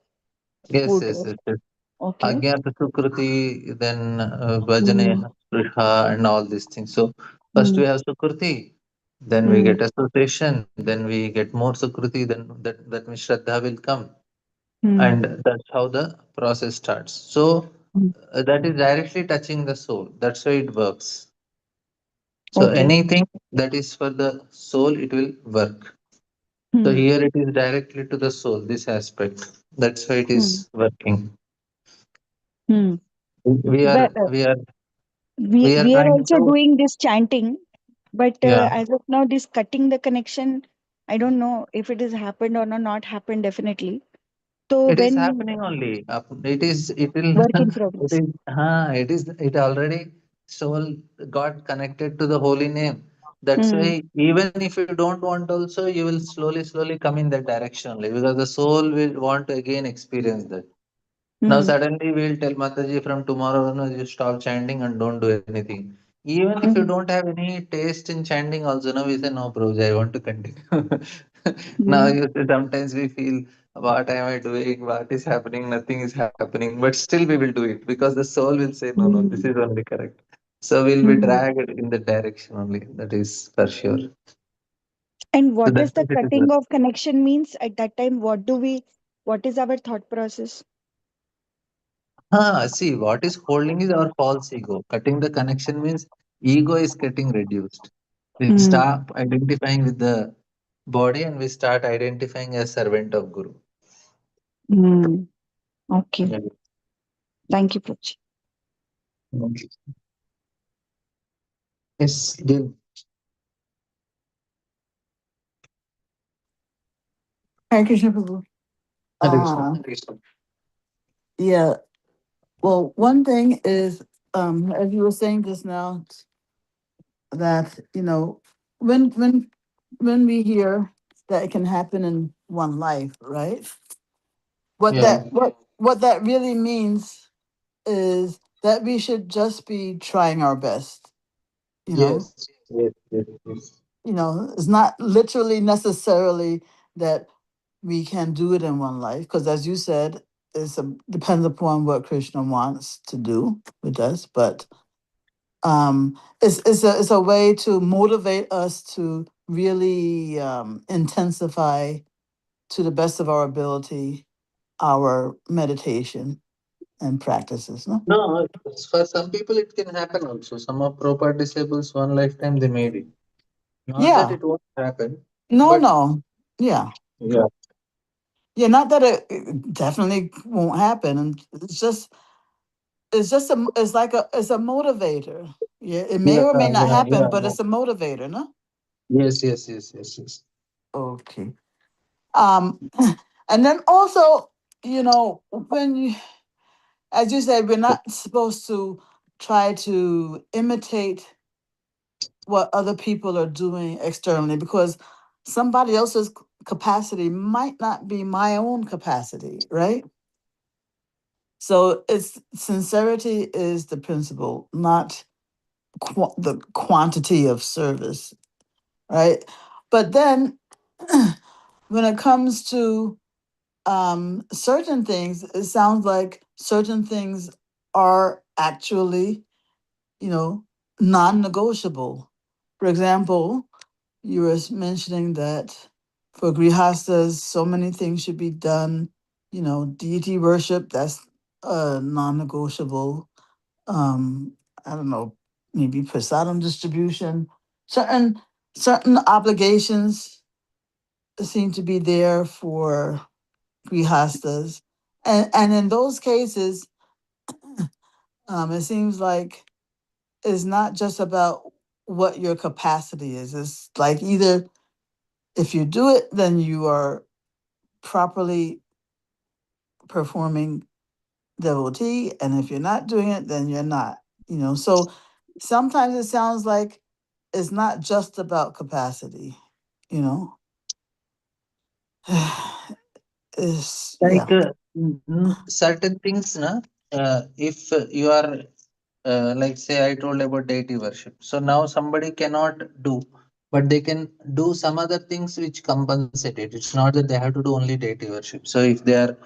Yes, food. yes, yes, yes. Okay. Ajnata Sukruti, then Hmm. Bhajane, Sprisha, and all these things. So first Hmm. we have Sukruti, then we Hmm. get association, then we get more Sukruti, then that means Shraddha will come. Hmm. And that's how the process starts. So Hmm. that is directly touching the soul. That's why it works. So Okay. anything that is for the soul, it will work. So Hmm. here it is directly to the soul, this aspect. That's why it Hmm. is working. Hmm. We are But we are we we are we are trying also to, doing this chanting, but yeah. as of now, this cutting the connection, I don't know if it has happened or not happened definitely. So It is when happening only. It is, it will, work in it progress. is, it already soul got connected to the holy name. That's Hmm. why even if you don't want also, you will slowly come in that direction only because the soul will want to again experience that. Now Hmm. suddenly we'll tell Mataji from tomorrow, no, you stop chanting and don't do anything. Even if you Hmm. don't have any taste in chanting also, no, we say no, Prabhuji, I want to continue. Now Hmm. you say sometimes we feel what am I doing? What is happening? Nothing is happening. But still we will do it because the soul will say no, no, this is Hmm. only correct. So we'll be Hmm. dragged in the direction only. That is for sure. And So what that is the means it is cutting of connection means at that time? What is our thought process? See, what is holding is our false ego. Cutting the connection means ego is getting reduced. We Hmm. stop identifying with the body and we start identifying as servant of Guru. Hmm. Okay. Yeah. Thank you, Prabhuji. Okay. Yes, Gil. Hare Krishna Prabhu. Hare Krishna. Uh, yeah. Well, one thing is, as you were saying just now, that when when when we hear that it can happen in one life, right? What Yeah. that really means is that we should just be trying our best. You know, Yes. Yes. Yes. Yes. it's not literally necessarily that we can do it in one life because, as you said, depends upon what Krishna wants to do with us. But it's a way to motivate us to really intensify to the best of our ability our meditation and practices. No? No, for some people it can happen also. Some of proper disciples one lifetime they made it. Not that Yeah. it won't happen, No. but No. Yeah. yeah. Yeah. Not that it definitely won't happen, and it's a motivator. Yeah, it may Yeah, or may not yeah, happen, yeah. but Yeah. it's a motivator, no? Yes, yes, yes, yes, yes. Okay. Um, and then also, when as you said, we're not supposed to try to imitate what other people are doing externally because somebody else's capacity might not be my own capacity, right? So it's sincerity is the principle, not the quantity of service, right? But then when it comes to certain things, it sounds like certain things are actually, you know, non-negotiable. For example, you were mentioning that for grihastas, so many things should be done. Deity worship, that's non-negotiable. I don't know, maybe prasadam distribution. Certain obligations seem to be there for grihastas. And in those cases, it seems like it's not just about what your capacity is. It's like either if you do it, then you are properly performing devotee, and if you're not doing it, then you're not. So sometimes it sounds like it's not just about capacity. You know, it's Like yeah, certain things, na, if you are like say I told about deity worship. So now somebody cannot do. but they can do some other things which compensate it. It's not that they have to do only deity worship. So if they are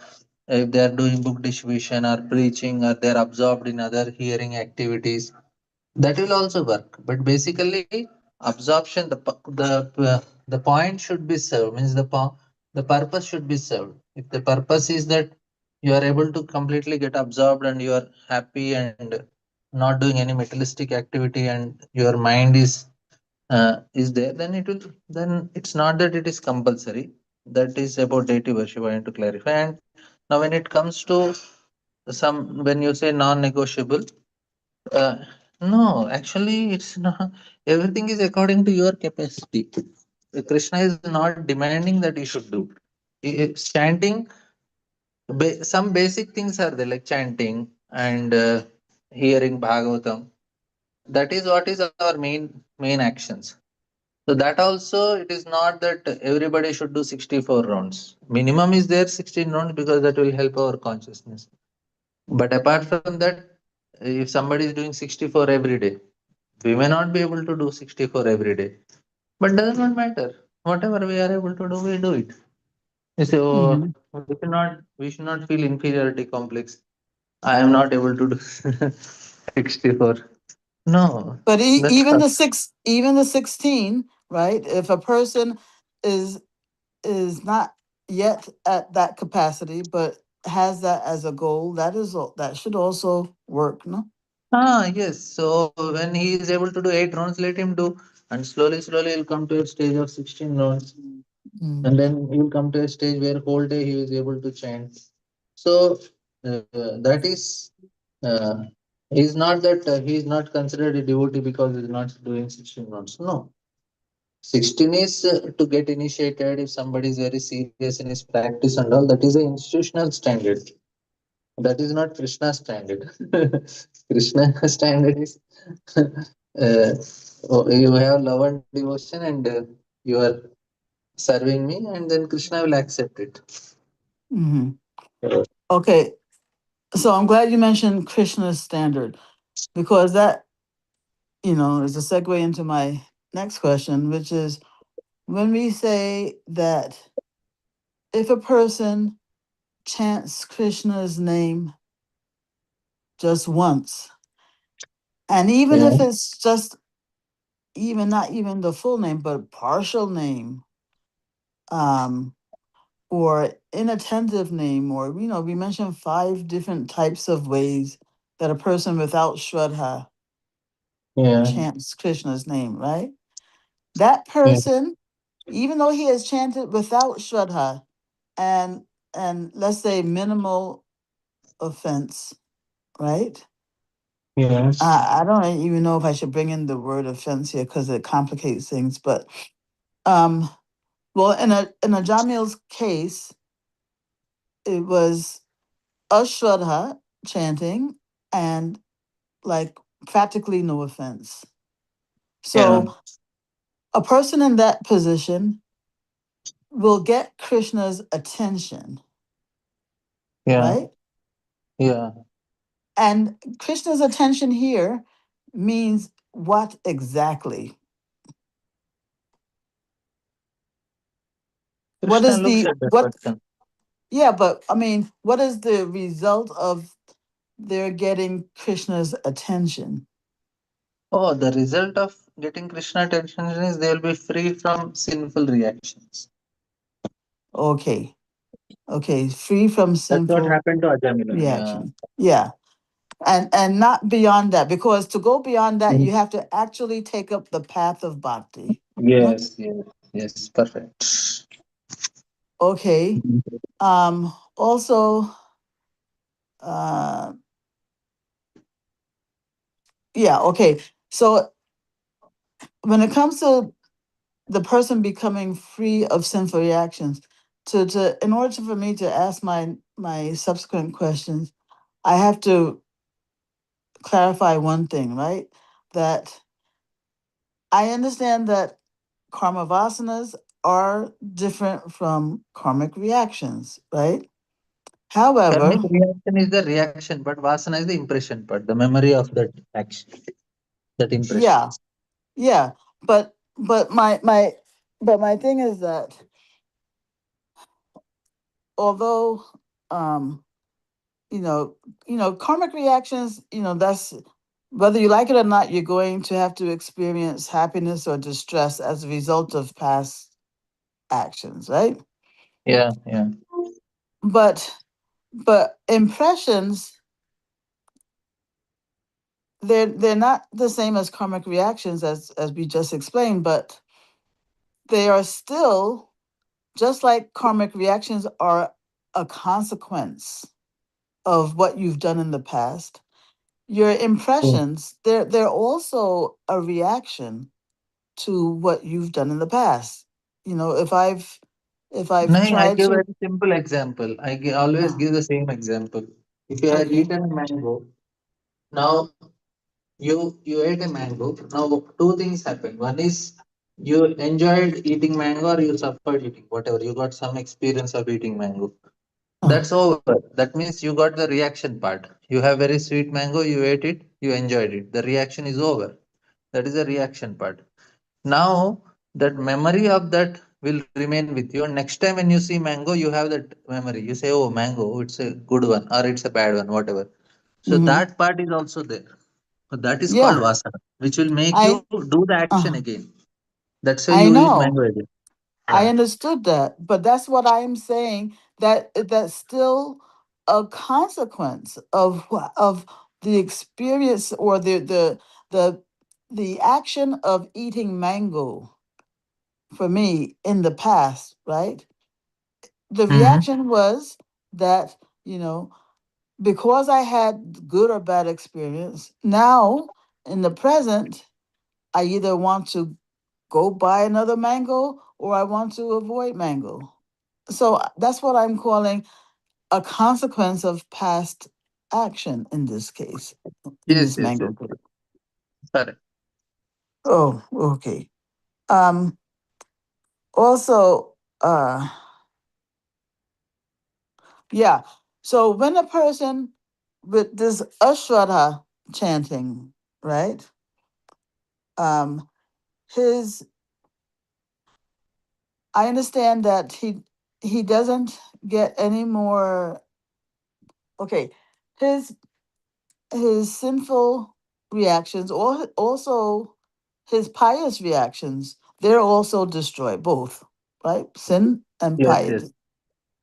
doing book distribution or preaching, or they are absorbed in other hearing activities, that will also work. But basically, absorption, the point should be served, means the purpose should be served. If the purpose is that you are able to completely get absorbed and you are happy and not doing any materialistic activity, and your mind is there, then it will, then it's not that it is compulsory. That is about deity worship, I want to clarify. And now when it comes to when you say non-negotiable, uh, no, actually, it's not. Everything is according to your capacity. Krishna is not demanding that you should do. Chanting, some basic things are there, like chanting and hearing Bhagavatam. That is what is our main actions. So that also, it is not that everybody should do 64 rounds. Minimum is there 16 rounds, because that will help our consciousness. But apart from that, if somebody is doing 64 every day, we may not be able to do 64 every day, but does not matter. Whatever we are able to do, we do it. You say, oh, Hmm. we should not feel inferiority complex. I am not able to do 64. No, But that's tough. even the 16, right? If a person is not yet at that capacity, but has that as a goal, that should also work, no? Yes. So when he is able to do 8 rounds, let him do, and slowly he'll come to a stage of 16 rounds, Mm. and then he will come to a stage where whole day he is able to chant. So that is, uh, he's not that he is not considered a devotee because he's not doing 16 rounds. No, 16 is to get initiated. If somebody is very serious in his practice and all, that is an institutional standard. That is not Krishna's standard. Krishna's standard is you have love and devotion, and you are serving me, and then Krishna will accept it. Hmm. Okay, so I'm glad you mentioned Krishna's standard, because that, is a segue into my next question, which is, when we say that if a person chants Krishna's name just once, and even Yeah, if it's just even not even the full name, but partial name, um, or inattentive name, or we mentioned 5 different types of ways that a person without Shraddha yeah, chants Krishna's name, right? That yeah, person, even though he has chanted without Shraddha, and let's say minimal offense, right? yes, I don't even know if I should bring in the word offense here because it complicates things, but um, well, in a Jamil's case, it was Ashraddha chanting and like practically no offense. yeah, So a person in that position will get Krishna's attention, yeah, right? yeah. And Krishna's attention here means what exactly? What Krishna is looks the at that what person. Yeah, but I mean, what is the result of their getting Krishna's attention? Oh, the result of getting Krishna attention is they will be free from sinful reactions. Okay. Okay, free from That's what sinful happened to Ajamila. Yeah. reaction. Yeah. And not beyond that, because to go beyond that, Mm. you have to actually take up the path of bhakti. No? Yes, yes, yes, perfect. Okay. Also, uh yeah, okay. So when it comes to the person becoming free of sinful reactions, to in order for me to ask my subsequent questions, I have to clarify one thing, right? That I understand that karma vasanas are different from karmic reactions, right? Karmic However, reaction is the reaction, but Vasana is the impression part, the memory of that action, that impression. yeah, yeah, but but my thing is that although um you know karmic reactions, that's whether you like it or not, you're going to have to experience happiness or distress as a result of past actions, right? Yeah, yeah. but but impressions, they're not the same as karmic reactions, as we just explained, but they are still, just like karmic reactions are a consequence of what you've done in the past. Your Mm. impressions, they're also a reaction to what you've done in the past. If I've No, I tried give a to. very simple example. Always uh, give the same example. If you had okay. eaten a mango, now you ate a mango. Now two things happened. One is you enjoyed eating mango or you suffered eating, whatever. You got some experience of eating mango. uh, That's over. That means you got the reaction part. You have very sweet mango, you ate it, you enjoyed it. The reaction is over. That is the reaction part. Now that memory of that will remain with you. And next time when you see mango, you have that memory. You say, "Oh, mango, it's a good one or it's a bad one, whatever." So mm-hmm. that part is also there. So that is called Yeah. vasana, which will make you I do the action uh, again. That's why I you eat know. mango again. I Yeah. understood that, but that's what I am saying. That's still a consequence of the experience, or the the action of eating mango for me in the past, right? The Mm-hmm. reaction was that, because I had good or bad experience, now in the present, I either want to go buy another mango or I want to avoid mango. So that's what I'm calling a consequence of past action in this case, in Yes, this yes, mango yes. case. Correct. Oh, okay. Um, Also, yeah. So when a person with this Ashwara chanting, right? Um, his I understand that he doesn't get any more. Okay, his his sinful reactions, or also his pious reactions, they're also destroyed, both, right? Sin and Yes, yes. piety,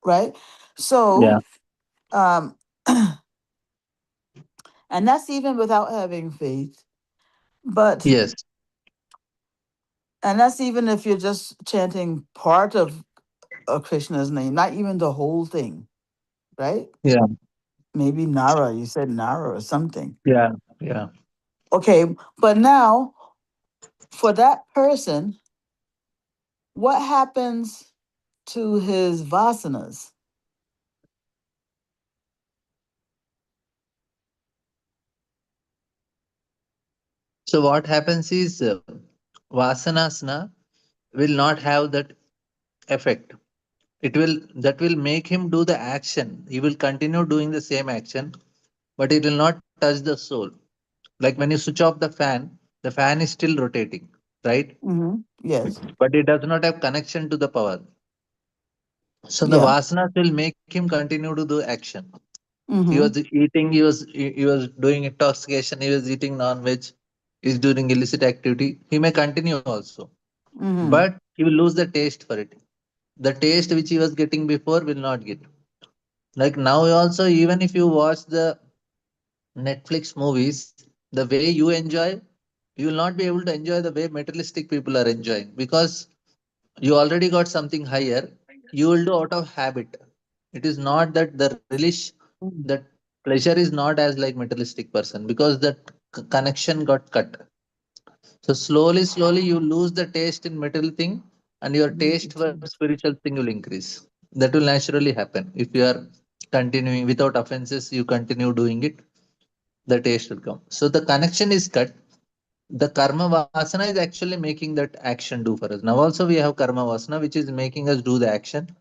right? Yeah. So, um, and that's even without having faith. But Yes. and that's even if you're just chanting part of Krishna's name, not even the whole thing, right? Yeah. Maybe Nara, you said Nara or something. Yeah. Yeah. Okay, but now for that person, what happens to his vasanas? So what happens is vasanasana will not have that effect. It will that will make him do the action. He will continue doing the same action, but it will not touch the soul. Like when you switch off the fan is still rotating, right? Yes. But it does not have connection to the power. So the Yeah. vasanas will make him continue to do action. He was Mm-hmm. eating, he was doing intoxication, he was eating non-veg, he's doing illicit activity. He may continue also, Mm-hmm. but he will lose the taste for it. The taste which he was getting before will not get. Like now also, even if you watch the Netflix movies, the way you enjoy, you will not be able to enjoy the way materialistic people are enjoying, because you already got something higher. You will do out of habit. It is not that the relish, Mm-hmm. that pleasure is not as like materialistic person, because that connection got cut. So slowly you lose the taste in material thing, and your taste for spiritual thing will increase. That will naturally happen if you are continuing without offenses. You continue doing it, the taste will come. So the connection is cut. The karma vasana is actually making that action do for us. Now also we have karma vasana, which is making us do the action.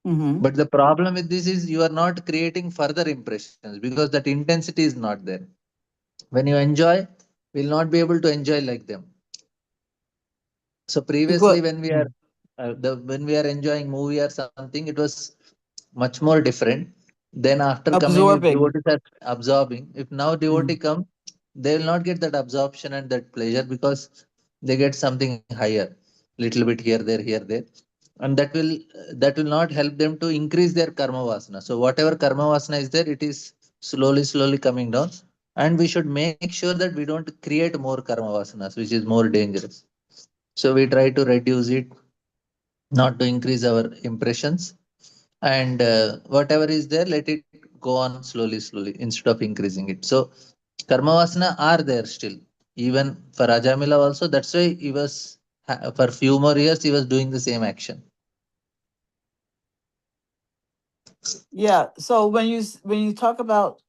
Mm-hmm. But the problem with this is you are not creating further impressions, because that intensity is not there. When you enjoy, will not be able to enjoy like them. So previously, Because when we are when we are enjoying movie or something, it was much more different. Then after coming, if absorbing. devotees are absorbing, if now devotee Mm. come, they will not get that absorption and that pleasure because they get something higher, little bit here, there, and that will not help them to increase their karma vasana. So whatever karma vasana is there, it is slowly coming down, and we should make sure that we don't create more karma vasanas, which is more dangerous. So we try to reduce it, not to increase our impressions, and whatever is there, let it go on slowly instead of increasing it. So karma vasana are there still, even for Ajamila also. That's why he was for few more years he was doing the same action. Yeah. So when you talk about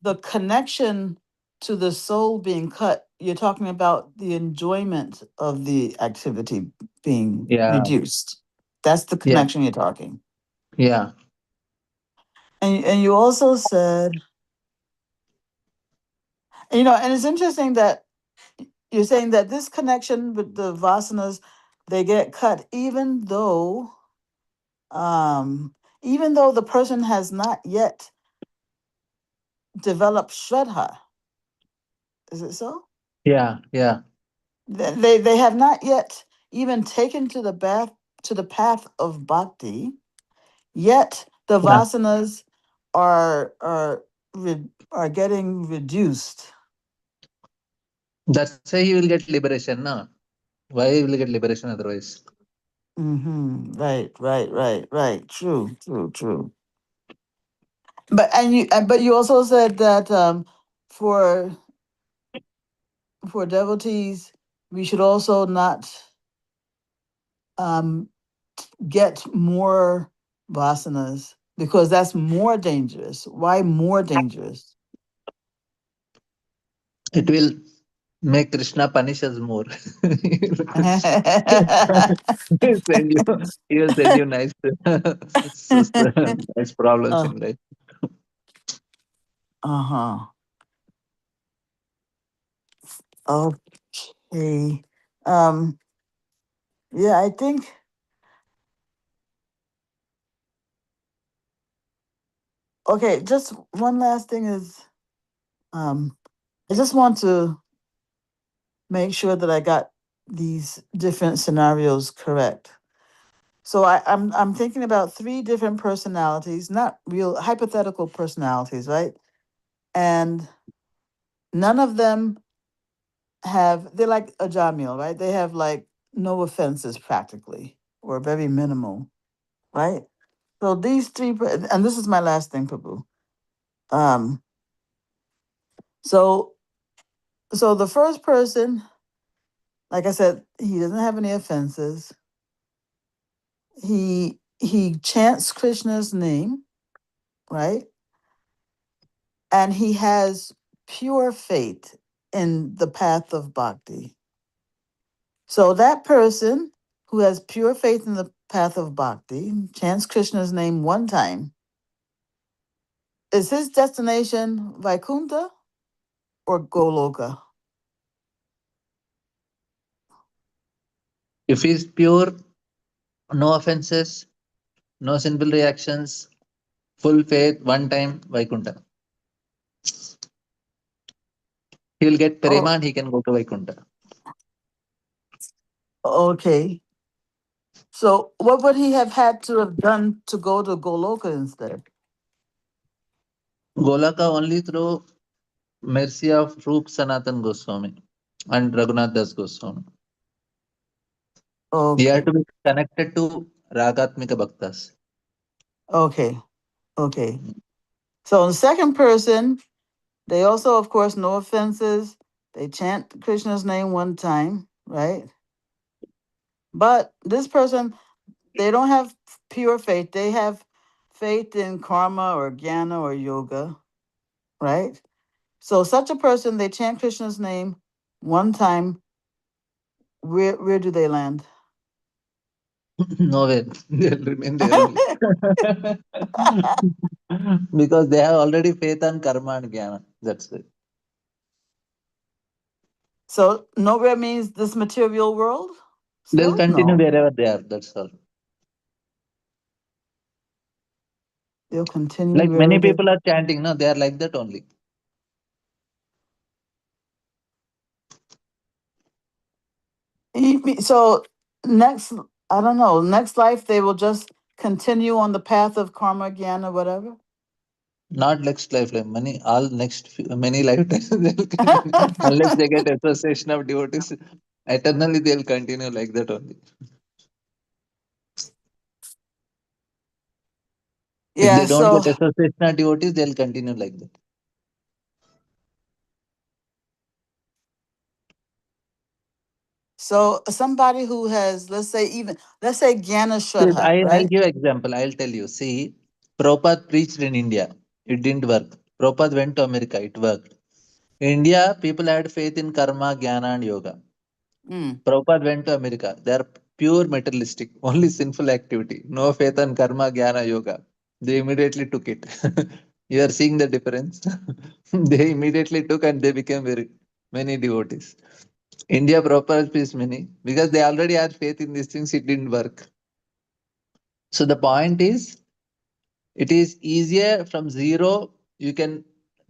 the connection to the soul being cut, you're talking about the enjoyment of the activity being Yeah, reduced. That's the yeah, connection you're talking. yeah, And you also said, and it's interesting that you're saying that this connection with the vasanas, they get cut um even though the person has not yet developed shraddha. Is it so? yeah. They have not yet even taken to the path of bhakti, yet the Yeah. vasanas are getting reduced. That's why he will get liberation, na? Why he will get liberation otherwise? Right. True. But you also said that for devotees, we should also not um, get more vasanas because that's more dangerous. Why more dangerous? It will make Krishna punish us more. He will send you nice, nice problems uh in life. huh. Okay. Um. Yeah, I think. Okay, just one last thing is, um, I just want to make sure that I got these different scenarios correct. So I'm thinking about three different personalities, not real hypothetical personalities, right? And none of them they're like a Jamil, right? They have like no offenses practically, or very minimal, right? So these three, and this is my last thing, Prabhu. Um, so so the first person, like I said, he doesn't have any offenses. He chants Krishna's name, right? And he has pure faith in the path of bhakti. So that person who has pure faith in the path of bhakti, chants Krishna's name one time, is his destination Vaikunta or Goloka? If he is pure, no offenses, no sinful reactions, full faith, one time, Vaikuntha. He will get Oh, Prema and he can go to Vaikuntha. okay. So what would he have had to have done to go to Goloka instead? Golaka only through mercy of Rup Sanatan Goswami and Raghunath Das Goswami. You have Okay. to be connected to Ragatmika Bhaktas. Okay. Okay. So the second person, they also, of course, no offenses. They chant Krishna's name one time, right? But this person, they don't have pure faith. They have faith in karma or jnana or yoga, right? So such a person, they chant Krishna's name one time. Where do they land? Nowhere. They'll remain there only. Because they have already faith on karma and jnana. That's it. So nowhere means this material world. They'll Still continue no. wherever they are. That's all. They'll continue Like many wherever they. people are chanting, no, they are like that only. So next, I don't know. Next life, they will just continue on the path of karma again or whatever. Not next lifetime, many all many lifetimes they'll continue unless they get association of devotees. Eternally they'll continue like that only. If Yeah. they don't So get association of devotees, they'll continue like that. so somebody who has, let's say Jnana Yes, Shraddha, I'll right? give example. I'll tell you. See, Prabhupada preached in India. It didn't work. Prabhupada went to America. It worked. India, people had faith in karma, jnana, and yoga. Mm. Prabhupada went to America. They are pure materialistic, only sinful activity. No faith on karma, jnana, yoga. They immediately took it. You are seeing the difference. They immediately took and they became very many devotees. India Prabhupada preached many because they already had faith in these things. It didn't work. So the point is, it is easier from zero. You can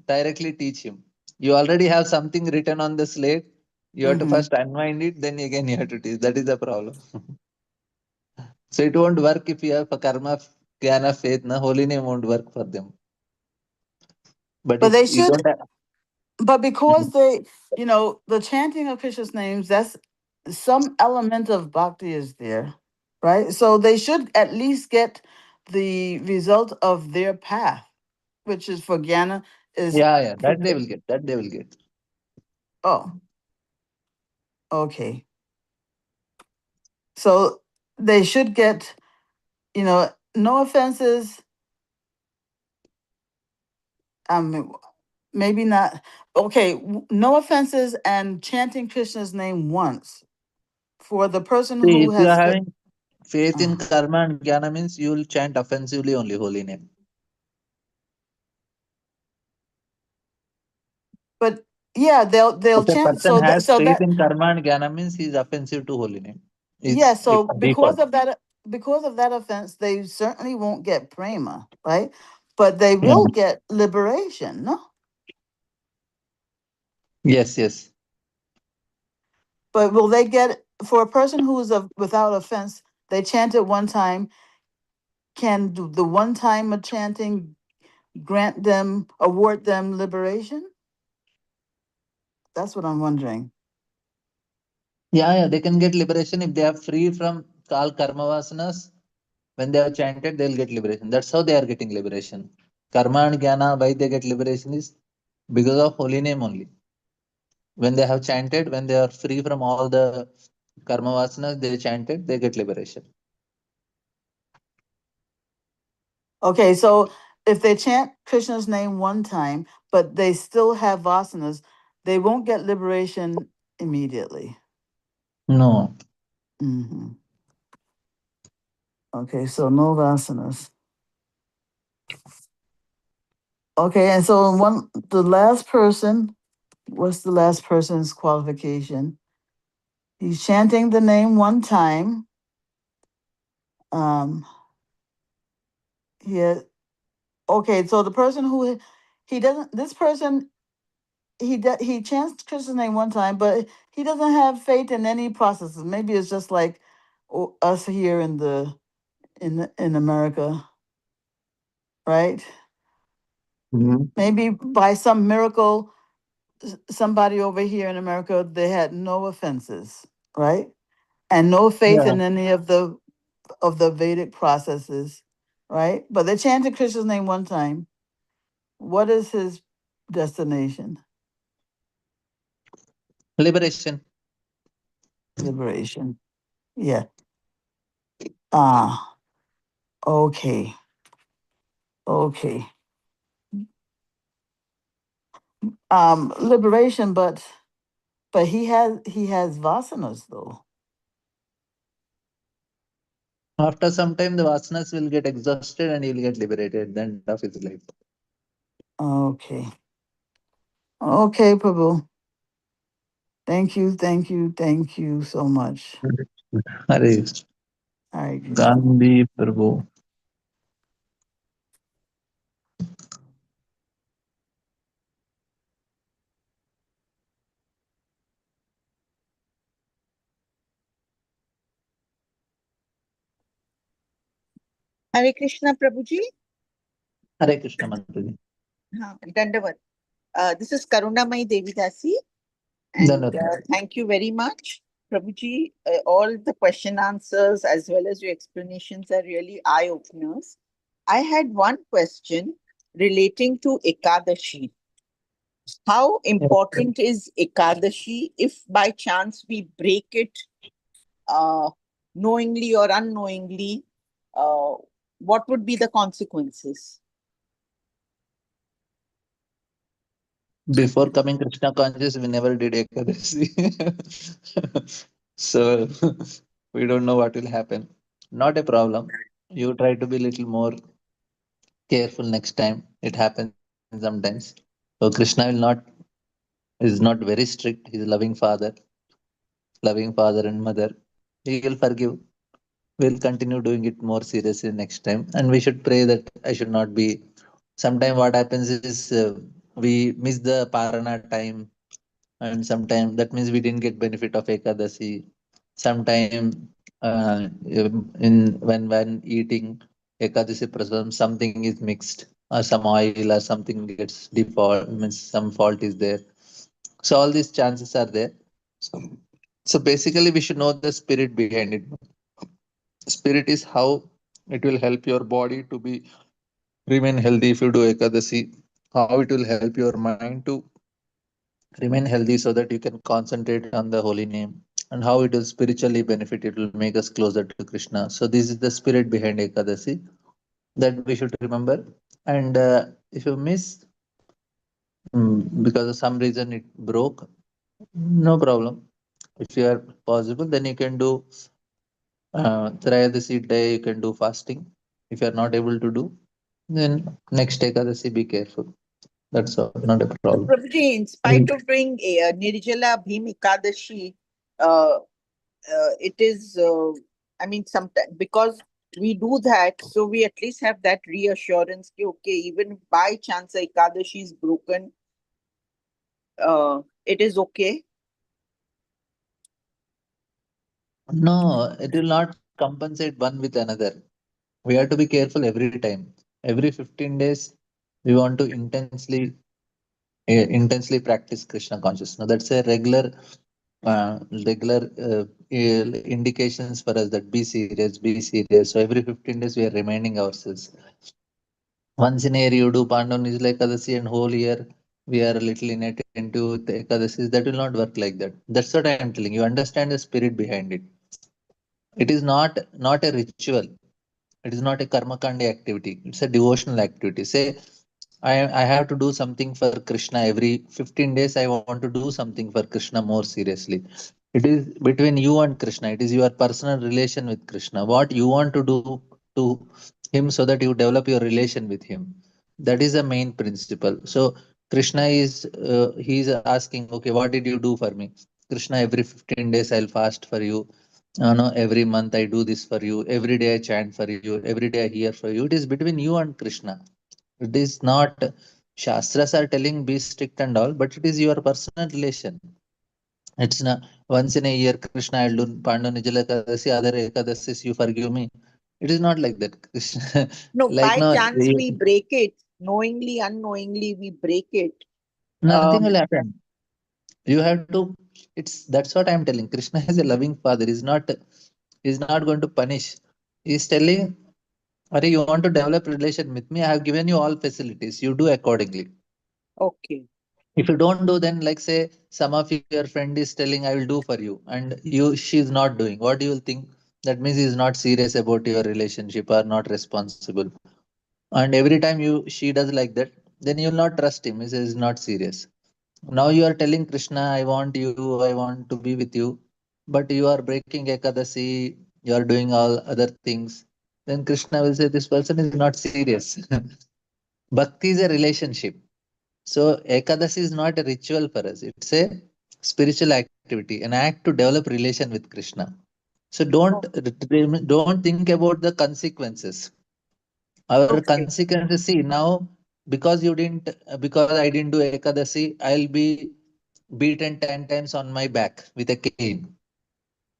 directly teach him. You already have something written on the slate. You have to Mm-hmm. first unwind it, then again you have to teach. That is the problem. So it won't work if you have a karma, jnana, faith. Na holy name won't work for them. But But if they you should, don't have, but Mhm. because they, the chanting of Krishna's names, that's some element of bhakti is there, right? So they should at least get the result of their path, which is for Jnana, is Yeah, yeah, for, that they will get. That they will get. oh, okay. So they should get, no offenses. Um, maybe not. Okay, no offenses and chanting Krishna's name once for the person See, who if you are has. having faith in Uh, karma and jnana means you will chant offensively only holy name. but yeah, they'll If a chant. person So has so faith that in karma and jnana means he is offensive to holy name. yeah. It's So default. because of that offense, they certainly won't get prema, right? But they will Mm. get liberation. No, Yes, yes. but will they get for a person who is without offense? They chant it one time. Can the one time of chanting award them liberation? That's what I'm wondering. Yeah, yeah, they can get liberation if they are free from all karma vasanas. When they have chanted, they'll get liberation. That's how they are getting liberation. Karma and jnana, why they get liberation is because of holy name only. When they have chanted, when they are free from all the karma vasanas, they chanted, they get liberation. Okay, so if they chant Krishna's name one time, but they still have vasanas, they won't get liberation immediately. No. Hmm. Okay, so no vasanas. Okay, and so the last person, what's the last person's qualification? He's chanting the name one time. Um, he okay, so the person who he doesn't, this person he chants Krishna's name one time, but he doesn't have faith in any processes. Maybe it's just like us here in America, right? Mhm. Maybe by some miracle, somebody over here in America they had no offenses, right, and no faith Yeah. in any of the Vedic processes, right? But they chanted Krishna's name one time. What is his destination? Liberation. Liberation. Yeah. Ah. Okay. Okay. Liberation, but he has vasanas though. After some time, the vasanas will get exhausted and he will get liberated at the end of his life. Okay. Okay, Prabhu. Thank you so much. Hare Hare Krishna. Gandhi Prabhu. Hare Krishna, Prabhuji. Hare Krishna Mataji. Dandavat. This is Karunamai Devidasi. And Dhanavad. thank you very much, Prabhuji. All the question answers as well as your explanations are really eye openers. I had one question relating to Ekadashi. How important is Ekadashi if by chance we break it uh, knowingly or unknowingly? Uh, what would be the consequences? Before coming Krishna conscious, we never did Ekadasi. So we don't know what will happen. Not a problem. You try to be little more careful next time. It happens sometimes. So Krishna will not is not very strict. He's loving father and mother. He will forgive. We'll continue doing it more seriously next time. And we should pray that I should not be. Sometimes what happens is we miss the Parana time, and sometimes that means we didn't get benefit of Ekadasi. Sometime in when eating Ekadasi prasadam, something is mixed, or some oil or something gets default, means some fault is there. So all these chances are there. So, so basically, we should know the spirit behind it. Spirit is how it will help your body to be remain healthy if you do Ekadasi. How it will help your mind to remain healthy so that you can concentrate on the holy name, and how it will spiritually benefit, it will make us closer to Krishna. So this is the spirit behind Ekadasi that we should remember. And if you miss because of some reason it broke, no problem. If you are possible, then you can do Trayadasi day, you can do fasting. If you are not able to do, then next Ekadasi be careful. That's all, not a So, problem. Prabhuji, in spite of doing Nirjala Bhim Ekadashi, uh, it is, I mean, sometimes because we do that, so we at least have that reassurance, ki, okay, even by chance Ekadashi is broken, it is okay. No, it will not compensate one with another. We have to be careful every time. Every 15 days, we want to intensely practice Krishna consciousness. That's a regular indications for us that be serious, be serious. So every 15 days, we are reminding ourselves. Once in a year, you do Pandav is like Ekadasi, and whole year we are a little inattentive with the Ekadasis. That will not work like that. That's what I am telling you. Understand the spirit behind it. It is not a ritual. It is not a karma kandi activity. It's a devotional activity. Say, I have to do something for Krishna every 15 days. I want to do something for Krishna more seriously. It is between you and Krishna. It is your personal relation with Krishna. What you want to do to him so that you develop your relation with him. That is the main principle. So Krishna he is asking, okay, what did you do for me? Krishna, every 15 days I'll fast for you. No, every month I do this for you. Every day I chant for you. Every day I hear for you. It is between you and Krishna. It is not Shastras are telling be strict and all, but it is your personal relation. It's not once in a year, Krishna, I'll do Pandu Nijala Ekadasi, other Ekadasis, you forgive me. It is not like that. Krishna, No, like by no, chance we break it, knowingly, unknowingly, we break it. nothing will Um, happen. You have to. That's what I'm telling. Krishna is a loving father. He's not going to punish. He's telling, "Are you want to develop relation with me? I have given you all facilities. You do accordingly. okay. If you don't do, then like say some of your friend is telling, I will do for you, and she's not doing. What you will think? That means he's not serious about your relationship or not responsible. And every time she does like that, then you'll not trust him. He says he's not serious. Now you are telling Krishna, I want you, I want to be with you, but you are breaking Ekadasi, you are doing all other things. Then Krishna will say, this person is not serious. Bhakti is a relationship. So Ekadasi is not a ritual for us. It's a spiritual activity, an act to develop relation with Krishna. So Oh, don't think about the consequences. Our okay. consequences, see now, because I didn't do Ekadasi, I'll be beaten 10 times on my back with a cane.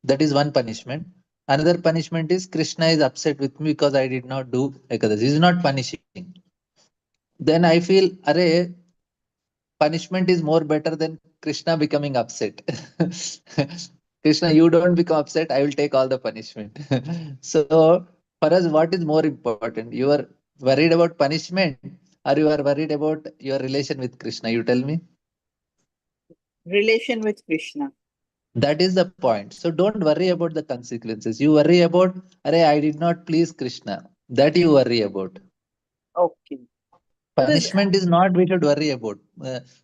That is one punishment. Another punishment is Krishna is upset with me because I did not do Ekadasi. He is not punishing. Then I feel, Arey, punishment is more better than Krishna becoming upset. Krishna, you don't become upset, I will take all the punishment. So, for us, what is more important? You are worried about punishment or you are worried about your relation with Krishna? You tell me. Relation with Krishna. That is the point. So, don't worry about the consequences. You worry about, Arey, I did not please Krishna. That you worry about. Okay. Because Punishment is not we should worry about.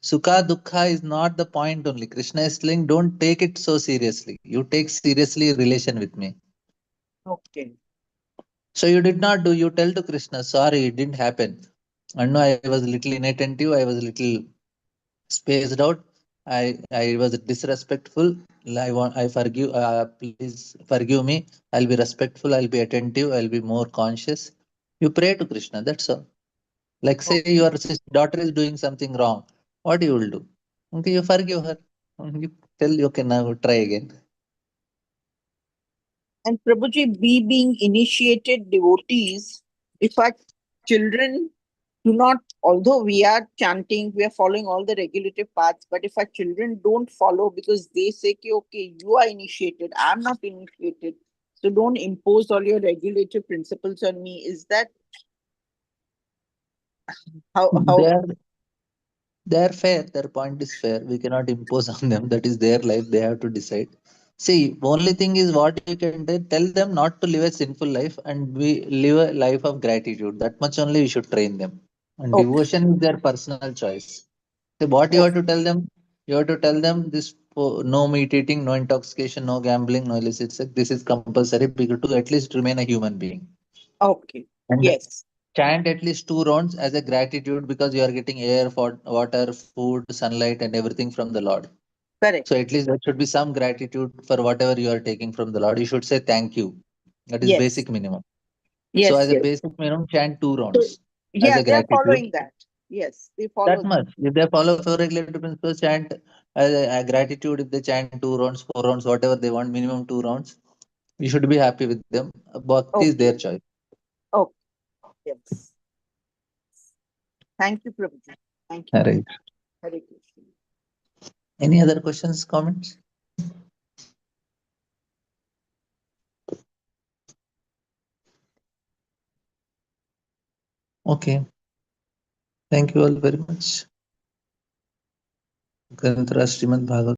Sukha dukkha is not the point only. Krishna is saying, don't take it so seriously. You take seriously relation with me. okay. So you did not do. You tell to Krishna, sorry, it didn't happen. And no, I was little inattentive. I was little spaced out. I was disrespectful. I forgive. Please forgive me. I'll be respectful. I'll be attentive. I'll be more conscious. You pray to Krishna. That's all. Like say Okay. your daughter is doing something wrong, what you will do? Okay, you forgive her. You tell you can now try again. And Prabhuji, we being initiated devotees, if our children do not, although we are chanting, we are following all the regulative paths, but if our children don't follow because they say, "Ki, okay, you are initiated, I'm not initiated, so don't impose all your regulative principles on me." Is that They how are they are fair. Their point is fair. We cannot impose on them. That is their life. They have to decide. See, only thing is what you can do, tell them not to live a sinful life and we live a life of gratitude. That much only we should train them. And okay? devotion is their personal choice. So what you have to Okay. tell them? You have to tell them this no meat eating, no intoxication, no gambling, no illicit sex. This is compulsory because to at least remain a human being. Okay. And Yes. chant at least 2 rounds as a gratitude because you are getting air, water, food, sunlight, and everything from the Lord. Correct. So at least there should be some gratitude for whatever you are taking from the Lord. You should say thank you. That is basic Yes. minimum. So Yes. as a Yes. basic minimum, chant two So rounds as yeah, a they are gratitude. following that. Yes, they follow That that. much. If they follow four regulatory principles, chant a gratitude. If they chant 2 rounds, 4 rounds, whatever they want, minimum 2 rounds, you should be happy with them. Bhakti is their Okay. choice. Okay. Yes. Thank you, Prabhuji. Thank you. Right. Hare Krishna. Any other questions, comments? Okay. Thank you all very much. Granthara Srimad Bhagavatam.